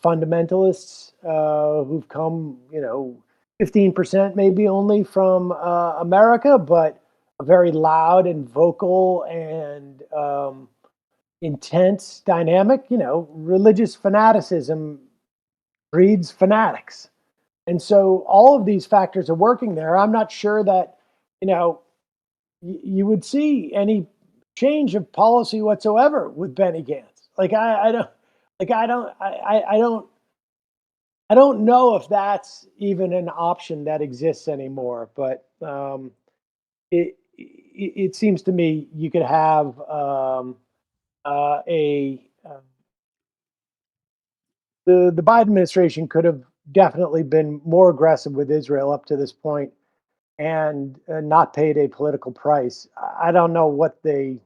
fundamentalists who've come, 15% maybe only from America, but a very loud and vocal and intense dynamic. Religious fanaticism breeds fanatics. And so all of these factors are working there. I'm not sure that, you would see any change of policy whatsoever with Benny Gantz. I don't know if that's even an option that exists anymore. But it seems to me you could have the Biden administration could have definitely been more aggressive with Israel up to this point and not paid a political price. I don't know what they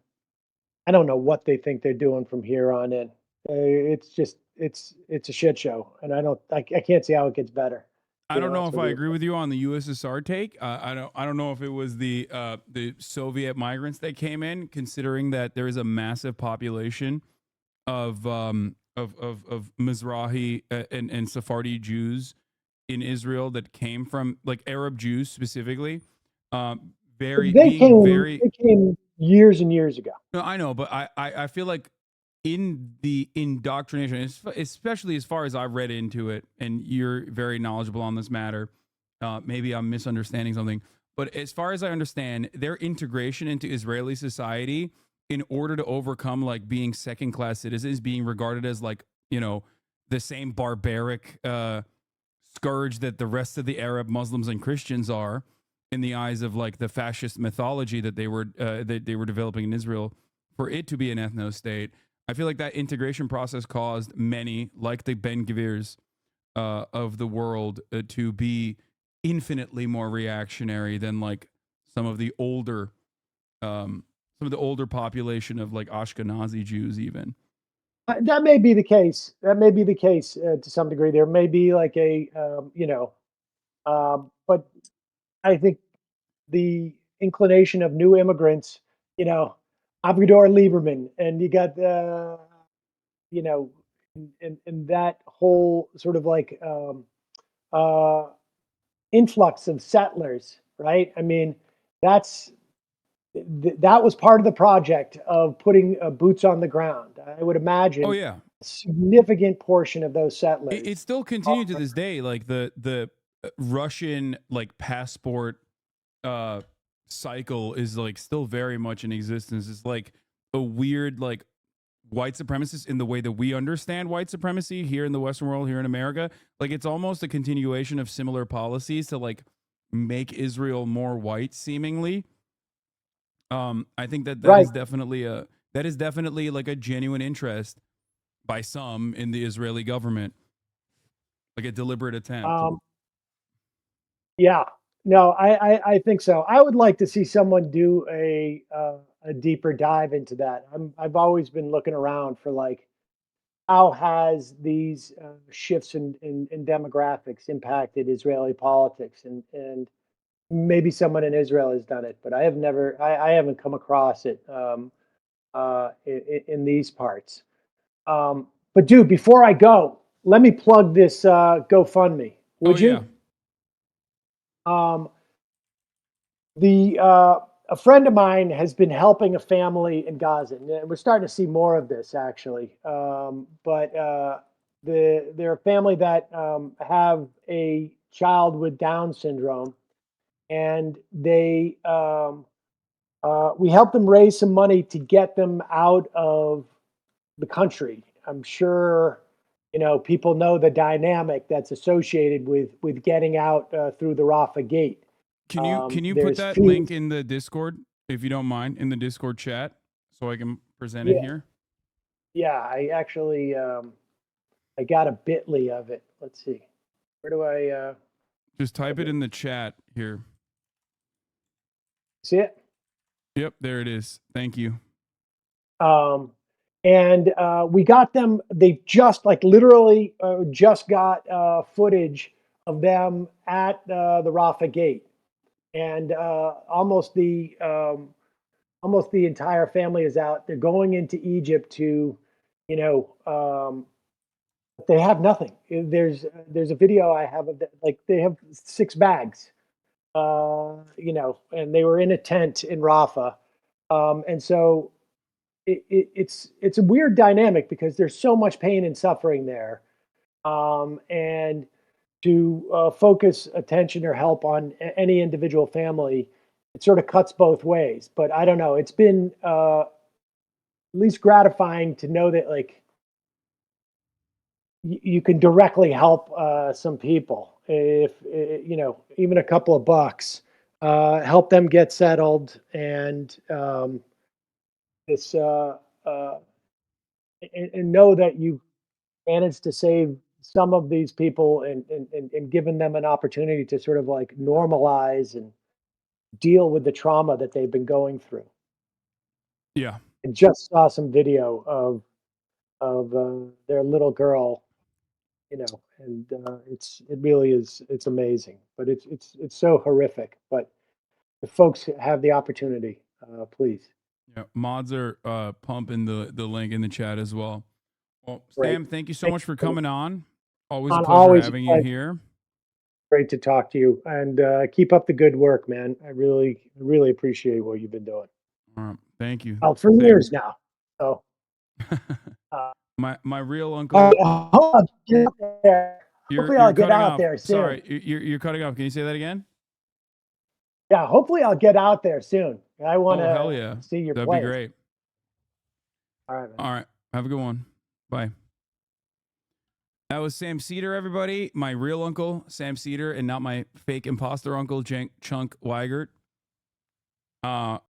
think they're doing from here on in. It's just it's a shit show, and I can't see how it gets better. I don't know if I agree with you on the USSR take. I don't know if it was the Soviet migrants that came in, considering that there is a massive population of Mizrahi and Sephardi Jews in Israel that came from, like, Arab Jews specifically. They came years and years ago. No, I know, but I feel like in the indoctrination, especially as far as I've read into it, and you're very knowledgeable on this matter, maybe I'm misunderstanding something, but as far as I understand, their integration into Israeli society, in order to overcome, like, being second-class citizens, being regarded as, like, the same barbaric scourge that the rest of the Arab Muslims and Christians are, in the eyes of, like, the fascist mythology that they were developing in Israel, for it to be an ethno state. I feel like that integration process caused many, like the Ben Gvirs of the world, to be infinitely more reactionary than, like, some of the older population of, like, Ashkenazi Jews even. That may be the case. To some degree. There may be like but I think the inclination of new immigrants, Avigdor Lieberman, and you got, and that whole sort of like influx of settlers, right? I mean, that was part of the project of putting boots on the ground. I would imagine. Oh yeah, a significant portion of those settlers. It still continued to this day. Like the Russian, like, passport cycle is, like, still very much in existence. It's like a weird, like, white supremacist in the way that we understand white supremacy here in the Western world, here in America. Like, it's almost a continuation of similar policies to, like, make Israel more white, seemingly. I think that Right. is definitely like a genuine interest by some in the Israeli government, like a deliberate attempt. Yeah, no, I think so. I would like to see someone do a deeper dive into that. I've always been looking around for, like, how has these shifts in demographics impacted Israeli politics, and maybe someone in Israel has done it, but I haven't come across it in these parts. But dude, before I go, let me plug this GoFundMe. Would you? Yeah. A friend of mine has been helping a family in Gaza, and we're starting to see more of this, actually. But they're a family that have a child with Down syndrome, and we helped them raise some money to get them out of the country. I'm sure people know the dynamic that's associated with getting out through the Rafah gate. Can you put that link in the Discord, if you don't mind, in the Discord chat, so I can present it here? Yeah, I actually I got a bit.ly of it. Let's see. Where do I just type it in the chat here. See it? Yep, there it is. Thank you. And we got them. They just, like, literally just got footage of them at the Rafah gate, and almost the entire family is out. They're going into Egypt to, you know, they have nothing. There's a video I have of that, like they have 6 bags, you know, and they were in a tent in Rafah, and so it's a weird dynamic because there's so much pain and suffering there, and to focus attention or help on any individual family, it sort of cuts both ways. But I don't know. It's been at least gratifying to know that like you can directly help some people if you know, even a couple of bucks, help them get settled and this and know that you managed to save some of these people and given them an opportunity to sort of like normalize and deal with the trauma that they've been going through. Yeah. And just saw some video of their little girl, you know, and it really is, it's amazing, but it's so horrific. But if folks have the opportunity, please. Yeah. Mods are pumping the link in the chat as well. Well, Great. Sam, thank you so much for coming on. Always a Ron, pleasure always a having you pleasure. here. Great to talk to you, and keep up the good work, man. I really appreciate what you've been doing. All right. Thank you. Well, for Sam. years now. So my real uncle. Hopefully I'll get cutting out off. there soon. Sorry, you're cutting off. Can you say that again? Yeah, hopefully I'll get out there soon. I want Oh, hell yeah. to see your That'd place. be great. All right, man. All right. Have a good one. Bye. That was Sam Seder, everybody. My real uncle, Sam Seder, and not my fake imposter uncle, Chunk Weigert.